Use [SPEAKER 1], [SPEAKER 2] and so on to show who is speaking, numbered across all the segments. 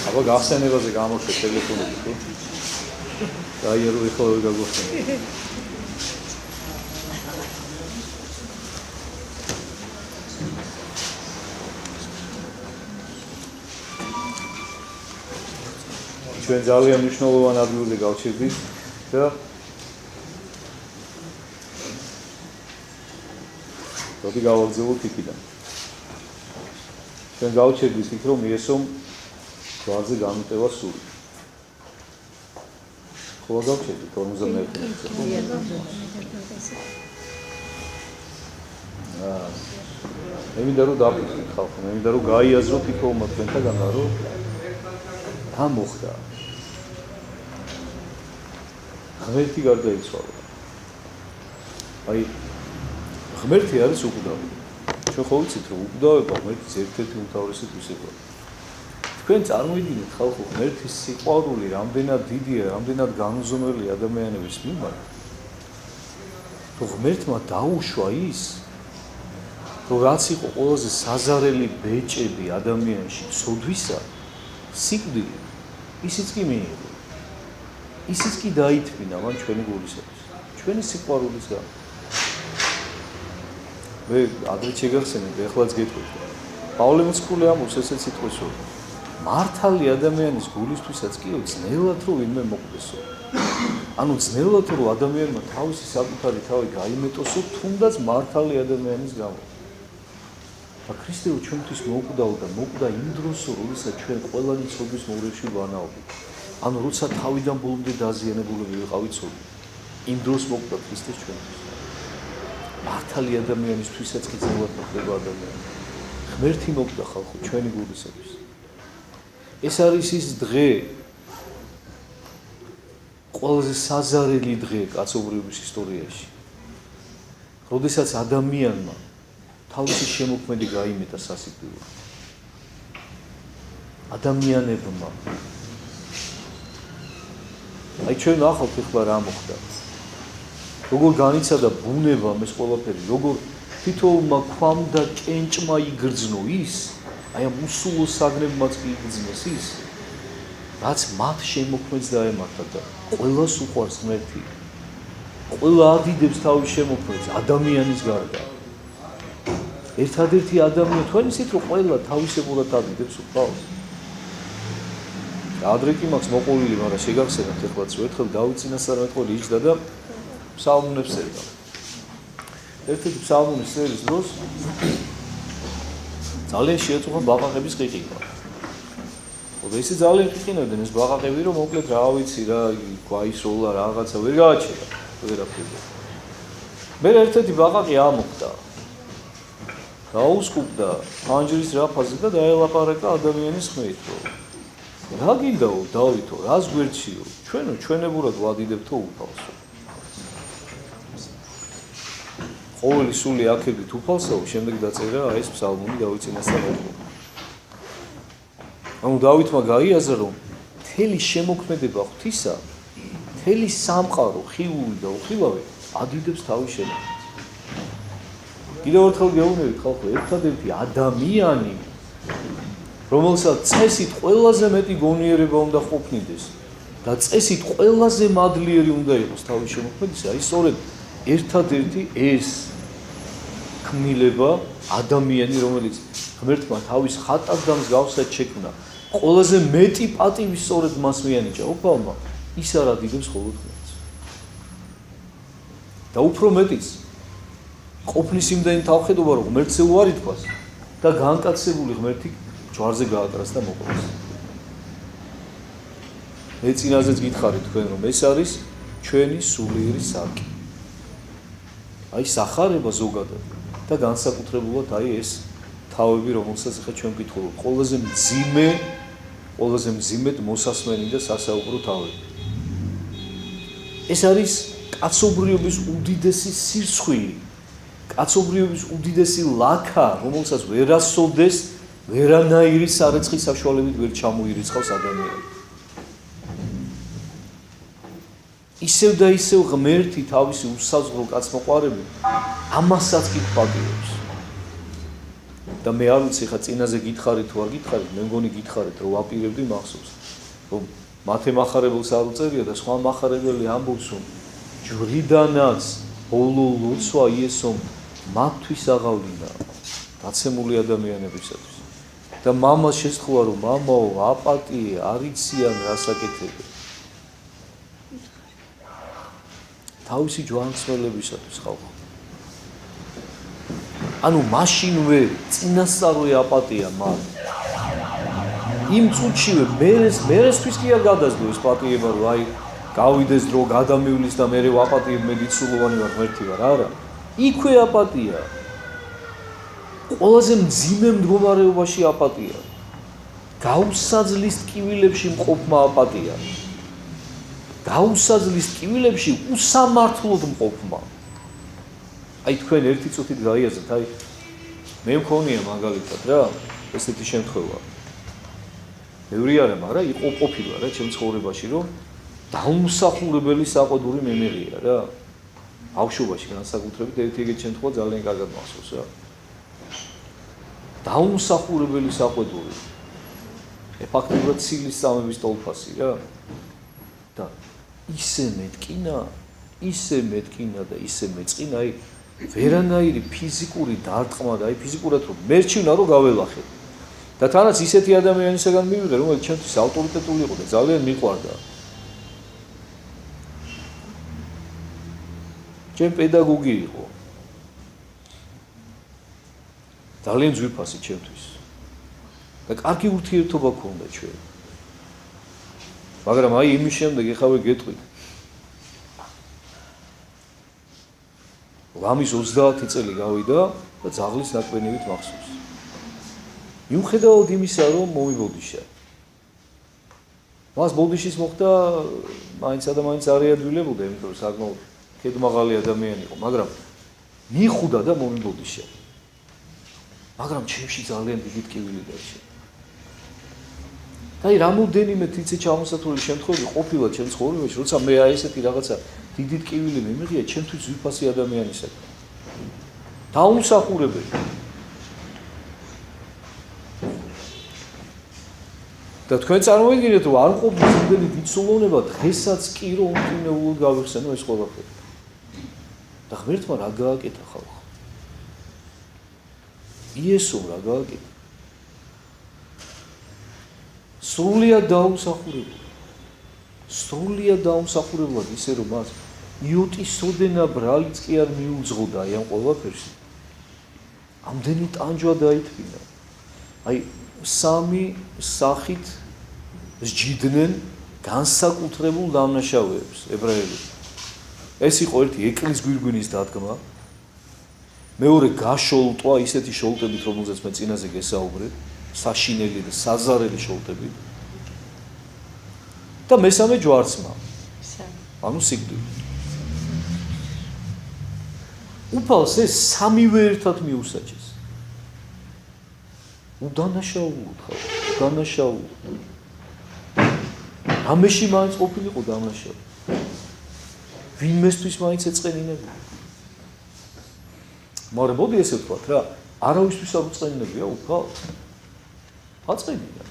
[SPEAKER 1] აბა გახსენებაზე გამოშვე ტელეფონები თუ დაიერო ეხლა ვერ გაგვახსენე ჩვენ ძალიან მნიშვნელოვან ადგილზე გავჩერდით და როდი გავაგზავნოთ იქიდან ჩვენ გავჩერდით იქ რომ იესომ გვარზე გამიტევა სული ხო გავჩერდით 51 მე მინდა რომ დავფიქროთ ხალხო მე მინდა რომ გაიაზროთ იქ რომ თქვენთაგან რომ რა მოხდა ღმერთი გარდაიცვალა აი ღმერთი არის უკვდავება ჩვენ ხო ვიცით რომ უკვდავება ღმერთის ერთ-ერთი უმთავრესი თვისება თქვენ წარმოიდგინეთ ხალხო ღმერთის სიყვარული რამდენად დიდია რამდენად განუზომელი ადამიანების მიმართ რომ ღმერთმა დაუშვა ის რომ რაც იყო ყველაზე საზარელი ბეჭედი ადამიანში ცოდვისა სიკვდილი ისიც კი მიიღო ისიც კი დაითმინა მან ჩვენი გულისათვის ჩვენი სიყვარულის გამო მე ადრე შეგახსენეთ ეხლაც გეტყვით პავლე მოციქული ამბობს ესეც სიტყვის რომ მართალი ადამიანის გულისთვისაც კიო ძნელად რომ ვინმე მოკვდესო ანუ ძნელად რომ ადამიანმა თავისი საკუთარი თავი გაიმეტოსო თუნდაც მართალი ადამიანის გამო ქრისტე ჩვენთვის მოკვდაო და მოკვდა იმ დროსო როდესაც ჩვენ ყველანი ცოდვის მოურებში ვანაობდით ანუ როცა თავიდან ბოლომდე დაზიანებულები ვიყავით ცოდვით იმ დროს მოკვდა ქრისტე ჩვენთვის მართალი ადამიანისთვისაც კი ძნელად მოხდება ადამიანი ღმერთი მოკვდა ხალხო ჩვენი გულისათვის ეს არის ის დღე ყველაზე საზარელი დღე კაცობრიობის ისტორიაში როდესაც ადამიანმა თავისი შემოქმედი გაიმეტა სასიკვდილო ადამიანებმა აი ჩვენ ნახავთ ეხლა რა მოხდა როგორ განიცადა ბუნებამ ეს ყველაფერი როგორ თითოეულმა ქვამ და კენჭმა იგრძნო ის აი ამ უსულო საგნებმაც კი იგრძნეს ის რაც მათ შემოქმედს დაემართა და ყველას უყვარს ღმერთი ყველა ადიდებს თავის შემოქმედს ადამიანის გარდა ერთადერთი ადამიანი თქვენ ისეთ რომ ყველა თავისებურად ადიდებს უყავს ადრე კი მაქვს მოყოლილი მაგრამ შეგახსენებთ ეხლაც ერთხელ დავით წინასწარმეტყველი იჯდა და ფსალმუნებს წერდა ერთ-ერთი ფსალმუნის წერის დროს ძალიან შეეწუხა ბაყაყების ყიყინა და ისე ძალიან ყიყინებდნენ ეს ბაყაყები რომ მოკლედ რა ვიცი რა გვაისროლა რაღაცა ვერ გააჩერა ვერაფერი მე ერთ-ერთი ბაყაყი ამოხდა გაუსკუპდა ფანჯრის რაფაზე და დაელაპარაკა ადამიანის ხმით რა გინდაო დავითო რას გვერდშიო ჩვენო ჩვენებურად ვადიდებთო უფალსო ყოველი სული აქებით უფალსაო შემდეგ დაწერა ეს ფსალმუნი დავით წინასწარმეტყველი ანუ დავითმა გაიაზრა რომ მთელი შემოქმედება ღვთისა მთელი სამყარო ხილული და უხილავი ადიდებს თავის შემოქმედს კიდევ ერთხელ გეუბნებით ხალხო ერთადერთი ადამიანი რომელსაც წესით ყველაზე მეტი გონიერება უნდა ყოფნიდეს და წესით ყველაზე მადლიერი უნდა იყოს თავის შემოქმედისა აი სწორედ ერთადერთი ეს ქმნილება ადამიანი რომელიც ღმერთმა თავის ხატად და მსგავსად შექმნა ყველაზე მეტი პატივი სწორედ მას მიანიჭა უფალმა ის არ ადიდებს მხოლოდ ღმერთს და უფრო მეტიც ყოფნის იმდენი თავხედობა რომ ღმერთზე უარი თქვას და განკაცებული ღმერთი ჯვარზე გააკრას და მოკლას მე წინაზეც გითხარით თქვენ რომ ეს არის ჩვენი სულიერი სარკი აი სახარება ზოგადად და განსაკუთრებულად აი ეს თავები რომელსაც ახლა ჩვენ ვკითხულობთ ყველაზე მძიმედ მოსასმენი და სასაუბრო თავები ეს არის კაცობრიობის უდიდესი სირცხვილი კაცობრიობის უდიდესი ლაქა რომელსაც ვერასოდეს ვერანაირი სარეცხის საშუალებით ვერ ჩამოირიცხავს ადამიანი ისევ და ისევ ღმერთი თავისი უსაზღვრო კაცმოყვარებით ამასაც კი გვპატიებს და მე არ ვიცი ხა წინაზე გითხარით თუ არ გითხარით, მე მგონი გითხარით, რომ ვაპირებდი მახსოვს. რომ მათე მახარებელს არ უწერია და სხვა მახარებელი ამბობს, რომ ჯვრიდანაც ბოლო ლოცვა იესომ მათთვის აღავლინა დაცემული ადამიანებისათვის. და მამას შესთხოვა, რომ მამაო, აპატიე, არ იციან რას აკეთებენ. თავისი ჯვარცმელებისათვის ხალხო. ანუ მაშინვე წინასწარვე აპატია მათ. იმ წუთშივე მერესთვის კი არ გადასდო ეს პატიება, რომ აი გავიდეს დრო, გადამივლის და მე ვაპატიებ, მე გიცულოვანი ვარ, ღმერთი ვარ, არა. იქვე აპატია. ყველაზე მძიმე მდგომარეობაში აპატია. გაუსაძლის ტკივილებში მყოფმა აპატია. გაუსაძლის ტკივილებში უსამართლოდ მყოფმა. აი თქვენ ერთი წუთით გაიაზრეთ, აი მე მქონია მაგალითად რა, ესეთი შემთხვევა. ბევრი არა, მაგრამ იყო ყოფილა რა ჩემ ცხოვრებაში, რომ დაუმსახურებელი საყვედური მე მიღია რა. ბავშვობაში განსაკუთრებით ერთი ეგეთი შემთხვევა ძალიან კარგად მახსოვს რა. დაუმსახურებელი საყვედური. ფაქტობრივად ცილის სამების ტოლფასი რა. და ისე მეტკინა და ისე მეწყინა, აი ვერანაირი ფიზიკური დარტყმა და აი ფიზიკურად რომ მერჩივნა რომ გაველახე. და თანაც ისეთი ადამიანისგან მივიღე, რომელიც ჩემთვის ავტორიტეტული იყო და ძალიან მიყვარდა. ჩემ პედაგოგი იყო. ძალიან ძვირფასი ჩემთვის. და კარგი ურთიერთობა ჰქონდა ჩვენ. მაგრამ აი იმის შემდეგ ეხავე გეტყვი. ლამის 30 წელი გავიდა და ძაღლის ნაკვენივით მახსოვს. მიუხედავად იმისა, რომ მომიბოდიშა. მას ბოდიშის მოხდა მაინც ადამიანს არ ეადვილებოდა, იმიტომ რომ საკმაოდ ქედმაღალი ადამიანი იყო, მაგრამ მიხუდა და მომიბოდიშა. მაგრამ ჩემში ძალიან დიდი ტკივილი დარჩა. და აი რამოდენიმე თიცე ჩამოსათვლელი შემთხვევები ყოფილა ჩემ ცხოვრებაში, როცა მე აი ესეთი რაღაცა დიდი ტკივილი მიმიღია ჩემთვის ძვირფასი ადამიანისაგან. დაუმსახურებელი. და თქვენ წარმოიდგინეთ, რომ არ ყოფნის იმდენი დიდსულოვნება, დღესაც კი რომ უმტვინეულად გავიხსენო ეს ყველაფერი. და ღმერთმა რა გააკეთა ხალხო? იესომ რა გააკეთა? სრულიად დაუმსახურებლად ისე რომ მას იოტის სოდენა ბრალიც კი არ მიუძღოდა აი ამ ყველაფერში. ამდენი ტანჯვა დაითმინა. აი სამი სახით სჯიდნენ განსაკუთრებულ დამნაშავეებს ებრაელები. ეს იყო ერთი ეკლის გვირგვინის დადგმა, მეორე გაშოლტვა ისეთი შოლტებით, რომელზეც მე წინაზე გესაუბრე, საშინელი და საზარელი შოლტებით. და მესამე ჯვარცმა. ანუ სიკვდილი. უფალს ეს სამივე ერთად მიუსაჯეს. უდანაშაულად ხალხო, უდანაშაულად. ამეში მაინც ყოფილიყო დამნაშავე. ვინმესთვის მაინც ეწყენინებია. მაგრამ მოდი ესე ვთქვათ რა, არავისთვის არ უწყენინებია უფალს. აწენინა.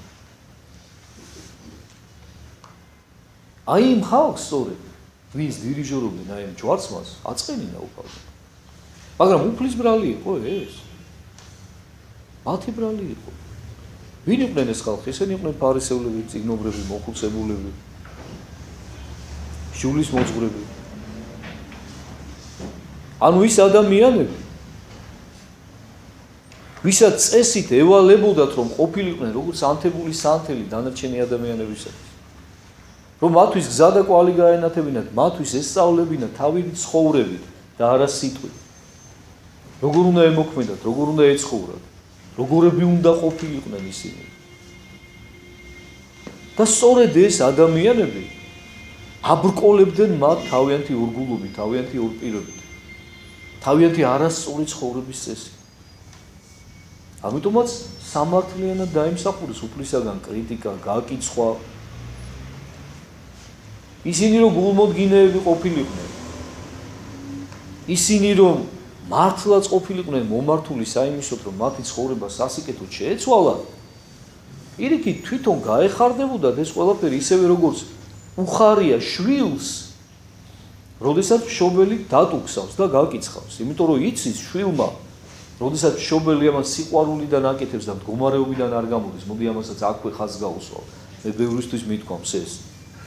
[SPEAKER 1] აი იმ ხალხს სწორედ, ვინც დირიჟორობდნენ აი ამ ჯვარცმას, აწენინა უფალს. მაგრამ უფლის ბრალი იყო ეს. მათი ბრალი იყო. ვინ იყვნენ ეს ხალხი? ესენი იყვნენ ფარისევლები, წიგნობრები, მოხუცებულები, შულის მოძღვრები. ანუ ის ადამიანები, ვისაც წესით ევალებოდათ, რომ ყოფილიყვნენ როგორც ანთებული სანთელი დანარჩენი ადამიანებისათვის. რომ მათთვის გზა და კვალი გაენათებინათ, მათთვის ესწავლებინათ თავისი ცხოვრებით და არა სიტყვით. როგორ უნდა ემოქმედათ, როგორ უნდა ეცხოვრათ, როგორები უნდა ყოფილიყვნენ ისინი. და სწორედ ეს ადამიანები აბრკოლებდნენ მათ თავიანთი ორგულობით, თავიანთი ორპირობით, თავიანთი არასწორი ცხოვრების წესით. ამიტომაც სამართლიანად დაიმსახურეს უფლისაგან კრიტიკა, გაკიცხვა. ისინი რომ გულმოდგინეები ყოფილიყვნენ, ისინი რომ მართლაც ყოფილიყვნენ მომართული საიმისოდ, რომ მათი ცხოვრება სასიკეთოდ შეეცვალათ, პირიქით თვითონ გაეხარდებოდათ ეს ყველაფერი ისევე როგორც უხარია შვილს, როდესაც მშობელი დატუქსავს და გაკიცხავს, იმიტომ რომ იცის შვილმა, როდესაც მშობელი ამას სიყვარულიდან აკეთებს და მდგომარეობიდან არ გამოდის, მოდი ამასაც აქვე ხაზს გაუსვავ. მე ბევრისთვის მithქვამს ეს,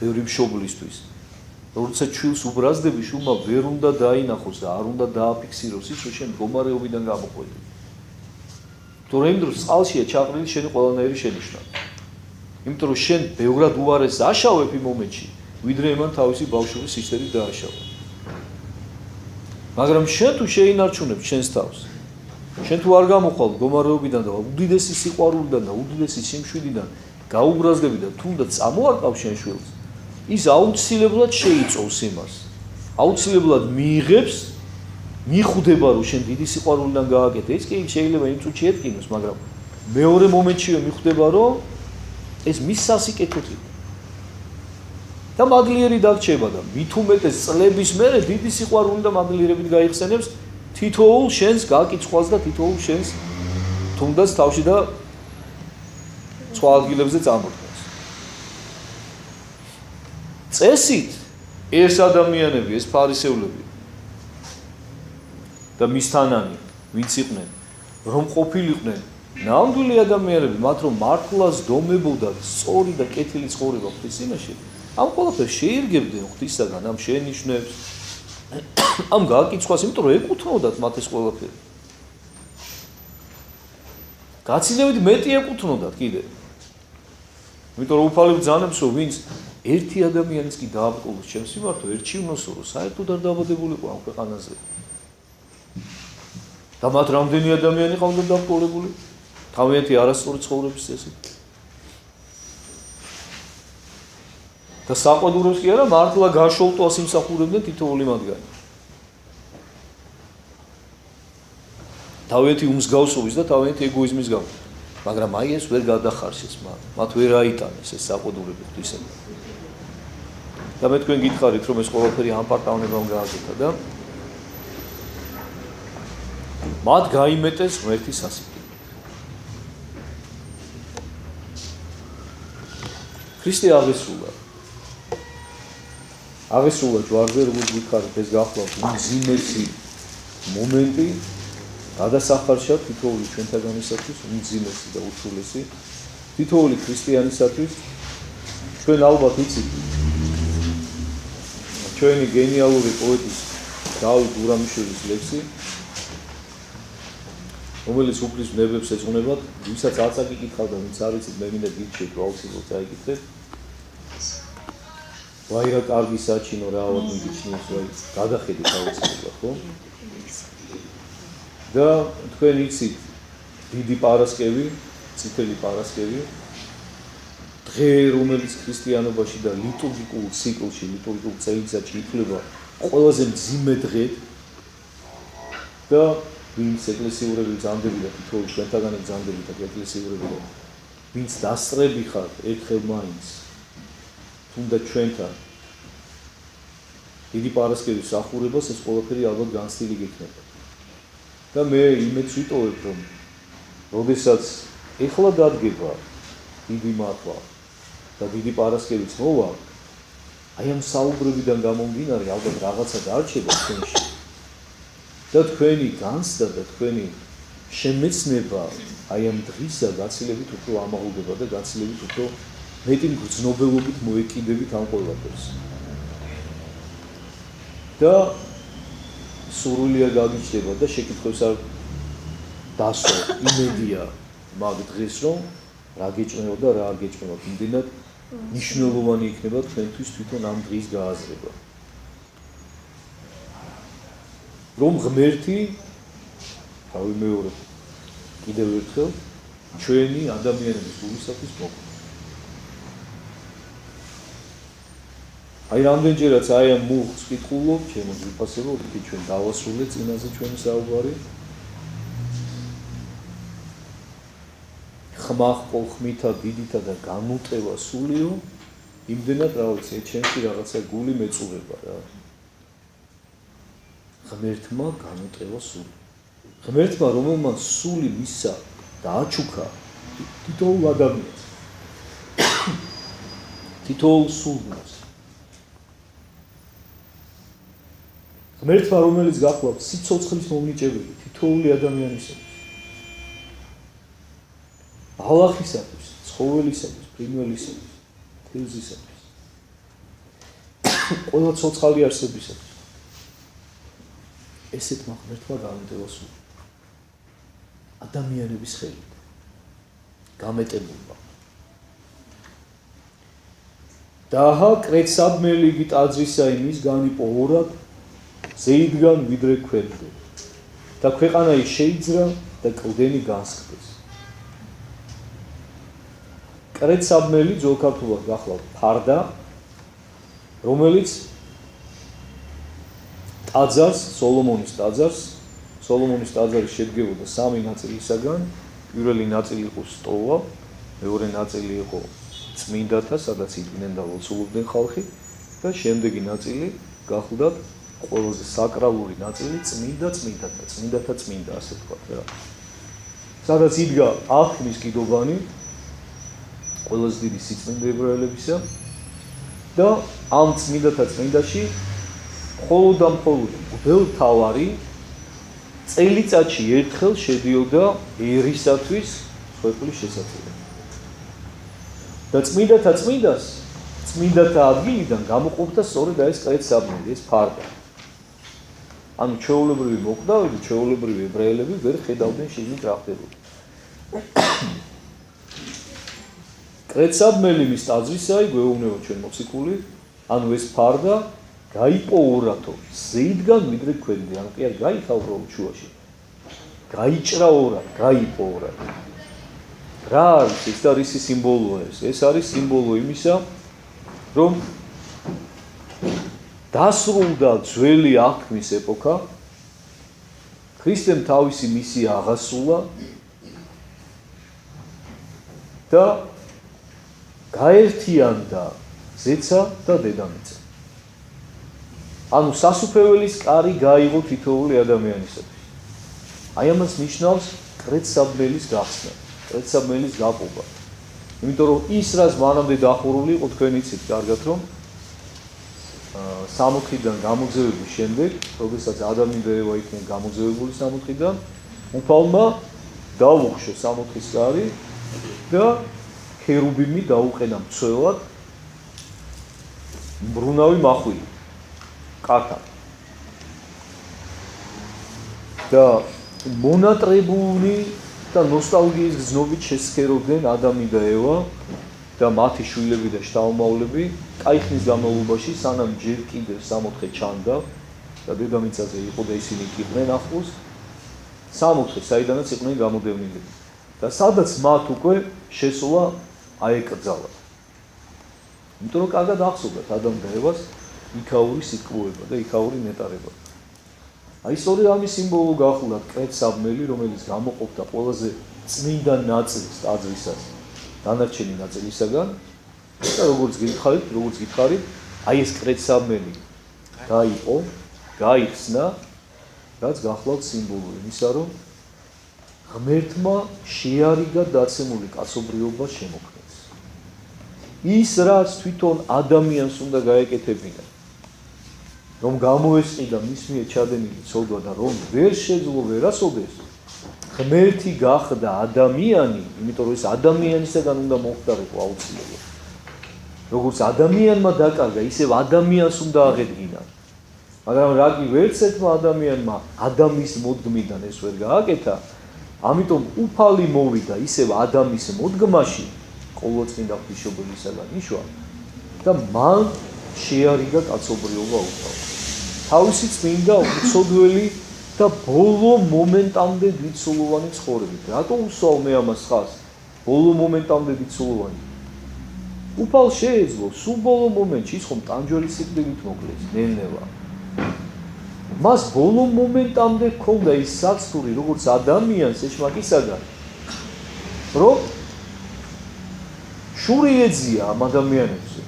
[SPEAKER 1] ბევრი მშობლისთვის. როდესაც შვილს უბრაზდები, შვილმა ვერ უნდა დაინახოს და არ უნდა დააფიქსიროს ის, რომ შენ მდგომარეობიდან გამოყვები. თორემ იმ დროს წყალშია ჩაყრილი შენი ყველანაირი შენიშვნა. იმიტომ რომ შენ ბევრად უარესს აშავებ იმ მომენტში, ვიდრე მან თავისი ბავშვობის სისხლით დააშავა. მაგრამ შენ თუ შეინარჩუნებ შენს თავს, შენ თუ არ გამოხვალ მდგომარეობიდან და უდიდესი სიყვარულიდან და უდიდესი სიმშვიდიდან გაუბრაზდები და თუნდაც წამოარყავ შენ შვილს, ის აუცილებლად შეიწოვს იმას. აუცილებლად მიიღებს, მიხვდება რომ შენ დიდი სიყვარულიდან გააკეთე. ეს კი შეიძლება იმ წუთში ეთქინოს, მაგრამ მეორე მომენტშივე მიხვდება რომ ეს მის სასიკეთოდ იყო. და მადლიერი დარჩება და მით უმეტეს წლების მერე დიდი სიყვარული და მადლიერებით გაიხსენებს თითოეულ შენს გაკიცხვას და თითოეულ შენს თუნდაც თავში და სხვა ადგილებზე წამოდგას. წესით ეს ადამიანები, ეს ფარისევლები და მისთანანი, ვინც იყვნენ, რომ ყოფილიყვნენ ნამდვილი ადამიანები, მათ რომ მართლაც დომებოდათ სწორი და კეთილი ცხოვრება ღვთის წინაშე, ამ ყველაფერს შეირგებდნენ ღვთისაგან, ამ შენიშვნებს, ამ გაკიცხვას, იმიტომ რომ ეკუთვნოდათ მათ ეს ყველაფერი. გაცილებით მეტი ეკუთვნოდათ კიდე. იმიტომ რომ უფალი ბრძანებს, რომ ვინც ერთი ადამიანის კი დააბრკოლოს ჩემს მიმართო, ერჩივნოსო, რომ საერთოდ არ დაბადებულიყო ამ ქვეყანაზე. და მათ რამდენი ადამიანი ყავდა დაბრკოლებული? თავიანთი არასწორი ცხოვრების წესით. და საყვედურებს კი არა, მართლა გაშოლტვას იმსახურებდნენ თითოეული მათგანი. თავიანთი უმსგავსობის და თავიანთი ეგოიზმის გამო. მაგრამ აი ეს ვერ გადახარშეს მათ ვერ აიტანეს ეს საყვედურები ღვთისაგან. და მე თქვენ გითხარით, რომ ეს ყველაფერი ამ პარტავნებამ გააკეთა და მათ გაიმეტეს ღმერთის სასიკვდილი. ქრისტე აღესრულა. აღესრულა ჯვარზე, როგორც გითხარით, ეს გახლავთ უმძიმესი მომენტი გადასახარშა თითოეული ჩვენთაგანისათვის, უმძიმესი და ურთულესი თითოეული ქრისტიანისათვის. ჩვენ ალბათ იცით ჩვენი გენიალური პოეტის დავით გურამიშვილის ლექსი, რომელიც უფლის ნებებს ეძღვნებათ, ვისაც არც აკითხავდა, ვინც არ იცით, მე მინდა გიჩვენოთ, აუცილებლად წაიკითხეთ. ვაი რა კარგი საჩინო რა ავად მიგიჩნიეს, ვაი გადახედეთ აუცილებლად, ხო? და თქვენ იცით დიდი პარასკევი, წითელი პარასკევი, დღე რომელიც ქრისტიანობაში და ლიტურგიკულ ციკლში, ლიტურგიკულ წელიწადში ითვლება ყველაზე მძიმე დღედ და ვინც ეკლესიურები ძამდები და თითოეული ჩვენთაგანი ძამდები და ეკლესიურები და ვინც დასწრები ხართ ერთხელ მაინც თუნდაც ჩვენთან დიდი პარასკევის სახურებას ეს ყველაფერი ალბათ განცდილი გექნება. და მე იმედს ვიტოვებ, რომ როდესაც ეხლა დადგება დიდი მართვა და დიდი პარასკევიც მოვა, აი ამ საუბრებიდან გამომდინარე ალბათ რაღაცა დარჩება თქვენში. და თქვენი განცდა და თქვენი შემეცნება აი ამ დღისა გაცილებით უფრო ამაღლდება და გაცილებით უფრო მეტი გრძნობელობით მოეკიდებით ამ ყველაფერს. და სურვილია გაგიჩნდება და შეკითხვებს არ დასვა იმედია მაგ დღეს რომ რა გეჭმევა და რა არ გეჭმევა იმდენად მნიშვნელოვანი იქნება თქვენთვის თვითონ ამ დღის გააზრება. რომ ღმერთი გავიმეორებ კიდევ ერთხელ ჩვენი ადამიანების გულისათვის მოგვიყვება. აი რამდენჯერაც აი ამ მუხს ვკითხულობ, ჩემო ძვირფასებო, რითი ჩვენ დავასრულეთ წინაზე ჩვენი საუბარი. ხმახყო ხმითა დიდითა და განუტევა სულიო, იმდენად რა ვიცი, ჩემში რაღაცა გული მეწურება რა. ღმერთმა განუტევა სული. ღმერთმა რომელმან სული მისცა და აჩუქა თითოეულ ადამიანს. თითოეულ სულს. ღმერთმა რომელიც გახლავთ სიცოცხლის მომნიჭებელი თითოეული ადამიანისათვის. ბალახისათვის, ცხოველისათვის, ფრინველისათვის, თევზისათვის. ყველა ცოცხალი არსებისათვის. ესეთმა ღმერთმა განუტევა სული. ადამიანების ხელით. გამეტებულმა. დაჰა კრეცაბმელი გიტაძრისა იმის განიპო ორად ზეიდგან ვიდრე ქვემდე და ქვეყანა ის შეიძრა და კლდენი განსხდეს. კრეცაბმელი ძველქართულად გახლავთ ფარდა, რომელიც ტაძარს, სოლომონის ტაძარი შედგებოდა სამი ნაწილისაგან. პირველი ნაწილი იყო სტოვა, მეორე ნაწილი იყო წმინდათა, სადაც იყვნენ და ლოცულობდნენ ხალხი და შემდეგი ნაწილი გახლდათ ყველაზე საკრალური ნაწილი წმინდათა წმინდა, ასე ვთქვათ რა. სადაც იდგა აღთქმის კიდობანი, ყველაზე დიდი სიწმინდე ებრაელებისა და ამ წმინდათა წმინდაში მხოლოდ და მხოლოდ მღვდელმთავარი წელიწადში ერთხელ შედიოდა ერისათვის სვეტლის შესაძლებლად. და წმინდათა წმინდას, წმინდათა ადგილიდან გამოყოფდა სწორედ ეს კრეცაბმელი, ეს ფარდა. ანუ ჩვეულებრივი მოკვდავები, ჩვეულებრივი ებრაელები ვერ ხედავდნენ შიგნით რა ხდებოდა. კრეცაბმელი მის ტაძრისაი გვეუბნება ჩვენ მოციქული, ანუ ეს ფარდა გაიპო ორათო, ზეიდგან ვიდრე ქვემდე, ანუ კი არ გაიხა უბრალოდ შუაში. გაიჭრა ორად, გაიპო ორად. რა არის ეს და რისი სიმბოლოა ეს? ეს არის სიმბოლო იმისა, რომ დასრულდა ძველი აღთქმის ეპოქა, ქრისტემ თავისი მისია აღასრულა და გაერთიანდა ზეცა და დედამიწა. ანუ სასუფეველის კარი გაიღო თითოეული ადამიანისათვის. აი ამას ნიშნავს კრეცაბმელის გახსნა, კრეცაბმელის გაყობა. იმიტომ რომ ის რაც მანამდე დახურული იყო, თქვენ იცით კარგად, რომ სამოთხიდან გამოძევების შემდეგ, როდესაც ადამი და ევა იქნენ გამოძევებული სამოთხიდან, უფალმა დაუხშო სამოთხის კარი და ქერუბიმი დაუყენა მცველად მბრუნავი მახვილი კათა. და მონატრებულნი და ნოსტალგიის გზნობით შესქეროდნენ ადამი და ევა და მათი შვილები და შთამომავლები კაი ხნის განმავლობაში, სანამ ჯერ კიდევ სამოთხე ჩანდა და დედამიწაზე იყო და ისინი იყვნენ ახლოს, სამოთხე საიდანაც იყვნენ გამოდევნილები. და სადაც მათ უკვე შესვლა აეკრძალა. იმიტომ რომ კარგად ახსოვდათ ადამ და ევას იქაური სიტყვოება და იქაური ნეტარება. აი სწორედ ამის სიმბოლო გახლდათ კრეცაბმელი, რომელიც გამოყოფდა ყველაზე წმინდა ნაწილს ტაძრისას დანარჩენი ნაწილისაგან და როგორც გითხარით, აი ეს კრეცაბმელი გაიყო, გაიხსნა, რაც გახლავთ სიმბოლო იმისა, რომ ღმერთმა შეარიგა დაცემული კაცობრიობა შემოქმნეს. ის რაც თვითონ ადამიანს უნდა გაეკეთებინა, რომ გამოესყიდა მის მიერ ჩადენილი ცოდვა და რომ ვერ შეძლო ვერასოდეს, ღმერთი გახდა ადამიანი, იმიტომ რომ ეს ადამიანისაგან უნდა მოხდარიყო აუცილებლად. როგორც ადამიანმა დაკარგა, ისევ ადამიანს უნდა აღედგინა. მაგრამ რა კი ვერც ერთმა ადამიანმა ადამის მოდგმიდან ეს ვერ გააკეთა, ამიტომ უფალი მოვიდა ისევ ადამის მოდგმაში, ყოვლადწმინდა ღვთისმშობელისაგან იშვა და მან შეარიგა კაცობრიობა უკრავ. თავისი წმინდა უცოდველი და ბოლო მომენტამდე დიდსულოვანი ცხოვრებით. რატო უსვავ მე ამას ხაზს? ბოლო მომენტამდე დიდსულოვანი. უფალს შეეძლო სულ ბოლო მომენტში ის ხომ ტანჯველი სიკვდილით მოკლეს, ნელ-ნელა. მას ბოლო მომენტამდე ჰქონდა ის საცდური, როგორც ადამიანს ეშმაკისაგან, რომ შური ეძია ამ ადამიანებზე.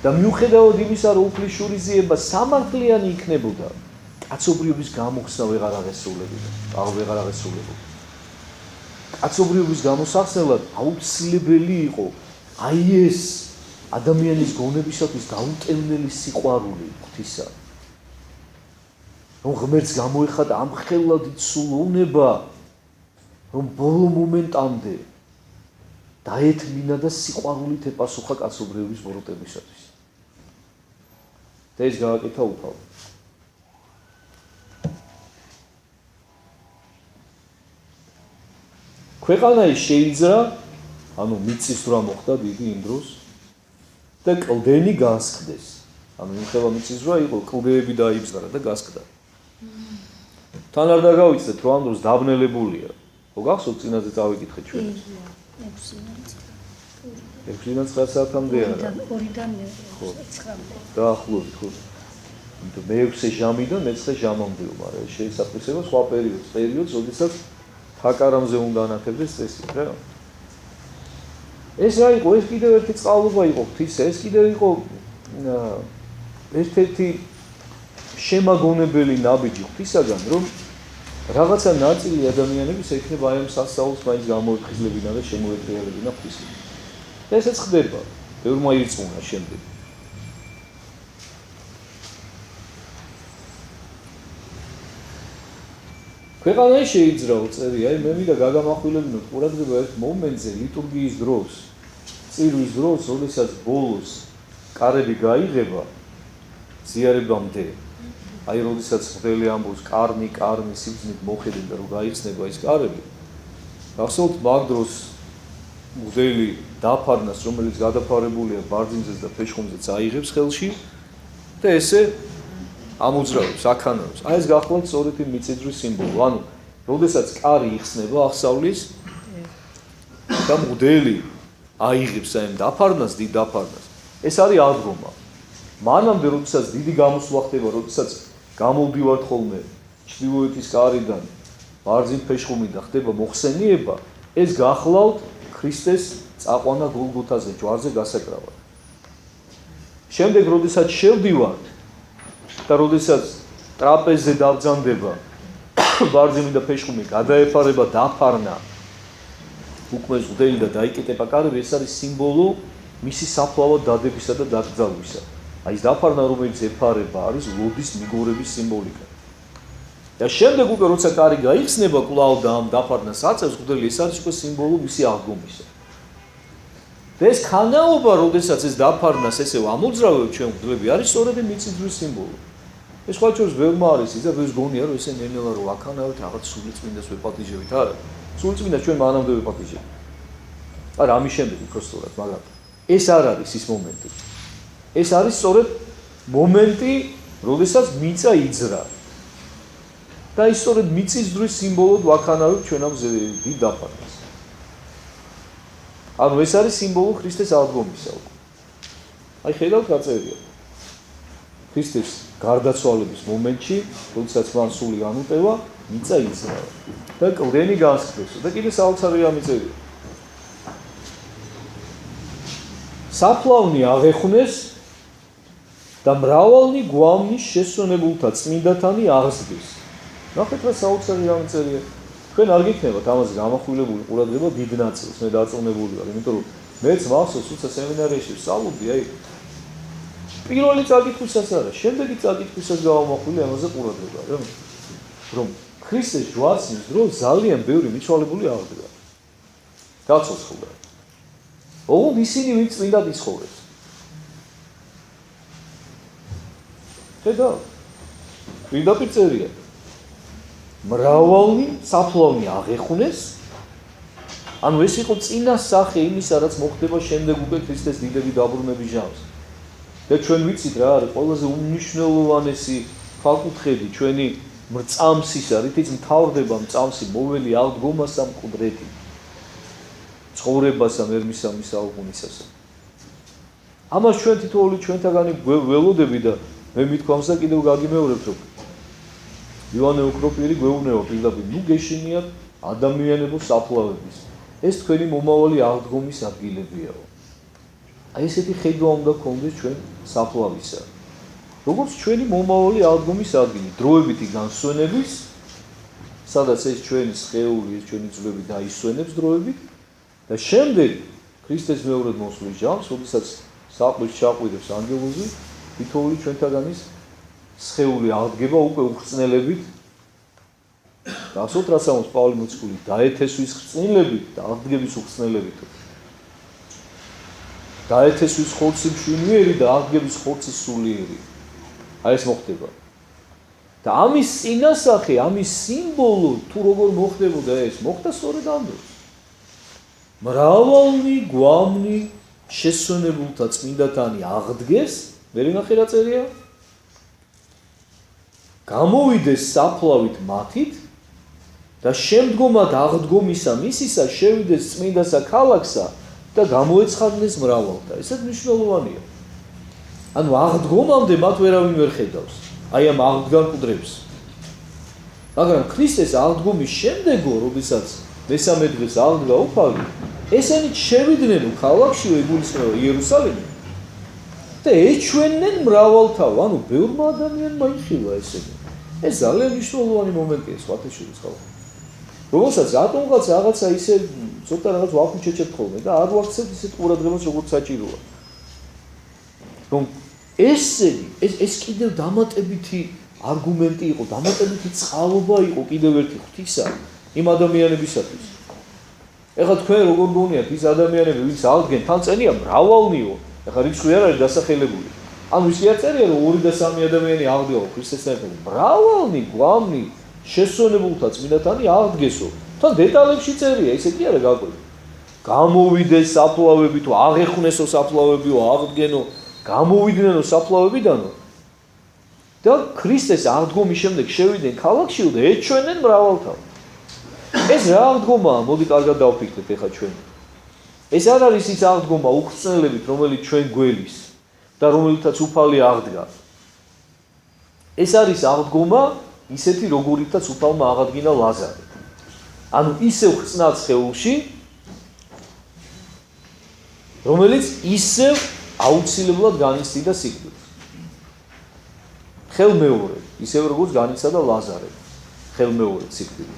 [SPEAKER 1] და მიუხედავად იმისა, რომ უფლის შურიზიება სამართლიანი იქნებოდა, კაცობრიობის გამოხსნა ვეღარ აღესრულებოდა. აღარ აღესრულებოდა. კაცობრიობის გამოსახსნელად აუცილებელი იყო აი ეს ადამიანის გონებისათვის გაუტევნელი სიყვარული ღვთისა. რომ ღმერთს გამოეხატა ამ ხელად იცულოვნება, რომ ბოლო მომენტამდე დაეთმინა და სიყვარულით ეპასუხა კაცობრიობის ბოროტებისათვის. და ეს გააკეთა უფალ. ქვეყანა შეიძრა, ანუ მიწისძვრა მოხდა დიდი იმ დროს და კლდენი გასხდეს. ანუ იმხელა მიწისძვრა იყო, კლდეები დაიბზარა და გასკდა. თან არ დაგავიცეთ, რომ ამ დროს დაბნელებულია. ხო გახსოვთ წინაზე წავიკითხეთ ჩვენ. 6-9 საათამდე არა.
[SPEAKER 2] 2-დან 9-მდე.
[SPEAKER 1] დაახლოებით, ხო. იმიტომ მე-6 ჟამიდან მე-9 ჟამამდე, მაგრამ შეისახვისება სხვა პერიოდს, როდესაც თაკარამზე უნდა ანათებდეს წესი, რა. ეს რა იყო? ეს კიდევ ერთი წყალობა იყო ღვთისა, ეს კიდევ იყო ერთ-ერთი შემაგონებელი ნაბიჯი ღვთისაგან, რომ რაღაცა ნაწილი ადამიანების ექნება აი ამ სასწაულს მაინც გამოეხიზლებინა და შემოეტრიალებინა ღვთისაგან. ესეც ხდება, ბევრმა ირწმუნა შემდეგ. ქვეყანა შეიძრა წერია, მე მინდა გაგამახვილებინოთ ყურადღება ერთ მომენტზე ლიტურგიის დროს, წირვის დროს, როდესაც ბოლოს კარები გაიღება ზიარებამდე. აი როდესაც ხდელი ამბობს კარნი სიბრძნით მოხედენ და რომ გაიხსნება ის კარები. გახსოვთ მაგ დროს მღვდელი დაფარნას, რომელიც გადაფარებულია ბარძიმზეც და ფეშხუმზეც აიღებს ხელში და ესე ამოძრავებს, აქანავს. აი ეს გახლავთ სწორედ იმ მიწისძვრის სიმბოლო. ანუ, როდესაც კარი იხსნება აღსავლის და მღვდელი აიღებს აი ამ დაფარნას, დიდ დაფარნას. ეს არის აღდგომა. მანამდე, როდესაც დიდი გამოსვლა ხდება, როდესაც გამოვდივართ ხოლმე ჩრდილოეთის კარიდან, ბარძიმ ფეშხუმიდან ხდება მოხსენიება, ეს გახლავთ ქრისტეს წაყვანა გოლგოთაზე, ჯვარზე გასაკრავად. შემდეგ, როდესაც შევდივართ და როდესაც ტრაპეზზე დავძანდება ბარძიმი და ფეშხუმი გადაეფარება დაფარნა უკმეს მღვდელი და დაიკეტება კარები, ეს არის სიმბოლო მისი საფლავად დადებისა და დაკრძალვისა. აი ეს დაფარნა, რომელიც ეფარება, არის ლოდის მიგორების სიმბოლიკა. და შემდეგ უკვე როცა კარი გაიხსნება კვლავ და ამ დაფარნას აწევს მღვდელი, ეს არის უკვე სიმბოლო მისი აღდგომისა. და ეს ქანაობა, როდესაც ეს დაფარნას ესე ამოძრავებ ჩვენ მღვდლები, არის სწორედ მიწისძვრის სიმბოლო. ეს სხვა ჩვენს ბევრმა არის ისა, ბევრს გონია, რომ ესე ნენელა რომ აქანავით რაღაც სულიწმინდას ვეპატიჟებით, არა. სულიწმინდა ჩვენ მანამდე ვეპატიჟებით. არა, ამის შემდეგ უფრო სწორად, მაგრამ ეს არ არის ის მომენტი. ეს არის სწორედ მომენტი, როდესაც მიწა იძრა. და ის სწორედ მიწისძვრის სიმბოლოდ ვაქანავით ჩვენ ამ დიდ დაფარნას. ანუ ეს არის სიმბოლო ქრისტეს აღდგომისა. აი ხედავთ რა წერია. ქრისტეს გარდაცვალების მომენტში, როდესაც მან სული განუტევა, მიწა იძრა და კლდენი გასხდეს და კიდე საოცარი რამე წერია. საფლავნი აღეხვნეს და მრავალნი გვამნის შესვენებულთა წმინდათანი აღსდგეს. ნახეთ რა საოცარი რამე წერია. თქვენ არ გიქნებათ ამაზე გამახვილებული ყურადღება დიდ ნაწილს, მე დაწუნებული ვარ, იმიტომ რომ მეც მახსოვს, თუცა სემინარიაში ვსწავლობდი, აი პირველი წაკითხვისაც არა, შემდეგი წაკითხვისაც გავამახვილე ამაზე ყურადღება, რომ ქრისტეს ჯვარცმის დროს ძალიან ბევრი მიცვალებული აღდგა. გაცოცხლდა. ოღონდ ისინი ვინც წმინდად იცხოვრეს. ხედავ? პირდაპირ წერია. მრავალნი საფლავნი აღეხვნეს, ანუ ეს იყო წინა სახე იმისა, რაც მოხდება შემდეგ უკვე ქრისტეს დიდები დაბრუნების ჟამს. და ჩვენ ვიცით რა არის ყველაზე უმნიშვნელოვანესი ფაკუთხედი ჩვენი მრწამსისა, რითიც მთავრდება მწამსი მოველი აღდგომასა მკვდრეთი. ცხოვრებასა მერმისამის საუკუნისასა. ამას ჩვენ თითოეული ჩვენთაგანი ველოდები და მე მithქვამს და კიდევ გაგიმეორებთ, რომ იოანე ოქროპირი გვეუბნება პირდაპირ, ნუ გეშინიათ ადამიანებო საფლავების. ეს თქვენი მომავალი აღდგომის ადგილებიაო. აი ესეთი ხედვა უნდა გქონდეს ჩვენ საფლავისა. როგორც ჩვენი მომავალი აღდგომის ადგილი, დროებითი განსვენების, სადაც ეს ჩვენი სხეული, ეს ჩვენი ძვლები დაისვენებს დროებით და შემდეგ ქრისტეს მეორედ მოსვლის ჯამს, როდესაც საყვირს ჩაყვირებს ანგელოზი, თითოეული ჩვენთაგანის სხეული აღდგება უკვე უხრწნელებით. გახსოვთ რას ამბობს პავლე მოციქული, დაეთესვის ხრწნილებით და აღდგების უხრწნელებით. დაეთესვის ხორცი მშვენიერი და აღდგების ხორცი სულიერი. აი ეს მოხდება. და ამის წინასახე, ამის სიმბოლო თუ როგორ მოხდებოდა ეს, მოხდა სწორედ ამ დროს. მრავალნი გვამნი შესვენებულთა წმინდათანი აღდგეს, მე ნახე რა წერია? გამოვიდეს საფლავით მათით და შემდგომად აღდგომისა მისისა შევიდეს წმინდასა ქალაქსა და გამოეცხადნეს მრავალთა. ესეც მნიშვნელოვანია. ანუ აღდგომამდე მათ ვერავინ ვერ ხედავს. აი ამ აღდგან კუდრებს. მაგრამ ქრისტეს აღდგომის შემდეგო, როდესაც მესამე დღეს აღდგა უფალი, ესენი შევიდნენ ქალაქში, იგულისხმება იერუსალიმი და ეჩვენენ მრავალთავ, ანუ ბევრმა ადამიანმა იხილა ესენი. ეს ძალიან მნიშვნელოვანი მომენტია სხვათა შორის ხალხო. რომელსაც რატომღაც რაღაცა ისე ცოტა რაღაც ვახუჩეჩეთ ხოლმე და არ ვაქცევთ ისეთ ყურადღებას როგორც საჭიროა. რომ ეს კიდევ დამატებითი არგუმენტი იყო, დამატებითი წყალობა იყო კიდევ ერთი ღვთისა იმ ადამიანებისათვის. ეხლა თქვენ როგორ გონიათ ის ადამიანები, ვინც აღდგენ, თან წერია მრავალნიო. ეხლა რიცხვი არ არის დასახელებული. ანუ ისე არ წერია რომ 2 და 3 ადამიანი აღდგა ქრისტესთან ერთად. მრავალნი გვამნი შესვენებულთა წმინდათანი აღდგესო. თან დეტალებში წერია, ისე კი არა გაკვირვე. გამოვიდეს საფლავები თუ აღეხვნესო საფლავებიო, აღდგენო, გამოვიდნენ საფლავებიდანო. და ქრისტეს აღდგომის შემდეგ შევიდნენ ქალაქშიო და ეჩვენენ მრავალთავ. ეს რა აღდგომაა? მოდი კარგად დავფიქრდეთ ეხლა ჩვენ. ეს არ არის ის აღდგომა უხრწნელებით, რომელიც ჩვენ გველის და რომელიცაც უფალი აღდგა. ეს არის აღდგომა ისეთი, როგორიცაც უფალმა აღადგინა ლაზარე. ანუ ისევ ხრწნად სხეულში, რომელიც ისევ აუცილებლად განიცდიდა სიკვდილს. ხელმეორედ, ისევ როგორც განიცდა ლაზარე, ხელმეორედ სიკვდილი.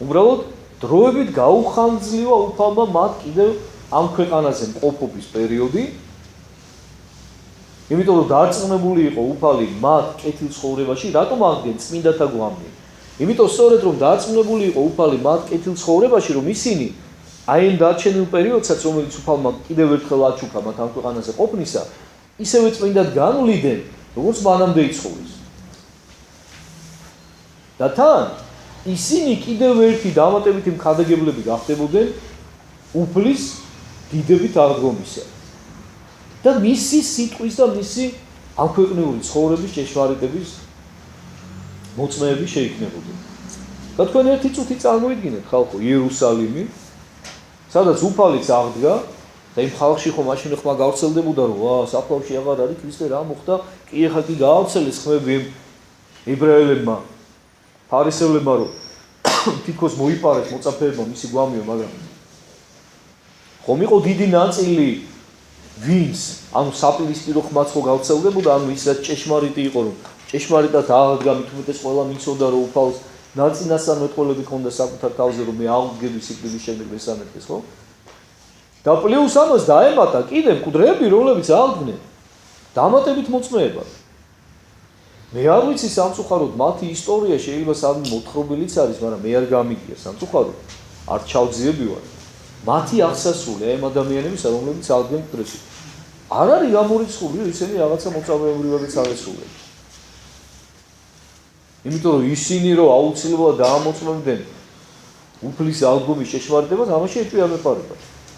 [SPEAKER 1] უბრალოდ დროებით გაუხანძლივა უფალმა მათ კიდევ ამ ქვეყანაზე მყოფობის პერიოდი, იმიტომ რომ დარწმუნებული იყო უფალი მათ კეთილ ცხოვრებაში, რატომ აღდგენ წმინდათა გვამნი? იმიტომ სწორედ რომ დარწმუნებული იყო უფალი მათ კეთილ ცხოვრებაში, რომ ისინი აი ამ დარჩენილ პერიოდსაც, რომელიც უფალმა კიდევ ერთხელ აჩუქა მათ ამ ქვეყანაზე ყოფნისა, ისევე წმინდად განვლიდან, როგორც მანამდე იცხოვეს. და თან ისინი კიდევ ერთი დამატებითი მხარდაგებლები გახდებოდნენ უფლის დიდებით აღდგომისა. და მისი სიტყვის და მისი ამქვეყნიური ცხოვრების ჭეშმარიტების მოწმეები შეიქმნებოდნენ. და თქვენ ერთი წუთი წარმოიდგინეთ ხალხო, იერუსალიმი, სადაც უფალიც აღდგა და იმ ხალხში ხო მაშინ ხმა გავრცელდებოდა, რომ ვა, საფლავში აღარ არის ქრისტე, რა მოხდა? კი ეხლა კი გაავრცელეს ხმები ებრაელებმა, ფარისევლებმა, რომ თითქოს მოიპარეს მოწაფეებმა მისი გვამიო, მაგრამ ხომ იყო დიდი ნაწილი ვინც, ანუ საპირისპირო ხმაც ხო გავრცელდებოდა, ანუ ის რაც ჭეშმარიტი იყო, რომ ჭეშმარიტად აღდგა, მithumetes ყველა მიცოდა, რომ უფალს ნაწინასთან მეტყველები ჰქონდა საკუთარ თავზე, რომ მე აღდგები სიკვდილის შემდეგ მესამე დღეს, ხო? და პლუს ამას დაემატა კიდევ მკვდრები, რომლებიც აღდგნენ. დამატებით მოწმეება. მე არ ვიცი სამწუხაროდ მათი ისტორია შეიძლება სამი მოთხრობილიც არის, მაგრამ მე არ გამიგია სამწუხაროდ. არ ჩავძიები ვარ. მათი აღსასრული აი ამ ადამიანებისა, რომლებიც აღდგნენ მკვდრებში. არ არის გამორიცხული, ისინი რაღაცა მოწამეებრივად აღესრულნენ. იმიტომ რომ ისინი რომ აუცილებლად დაამოწმებდნენ უფლის აღდგომის ჭეშმარიტებას, ამაში ეჭვია მეპარება.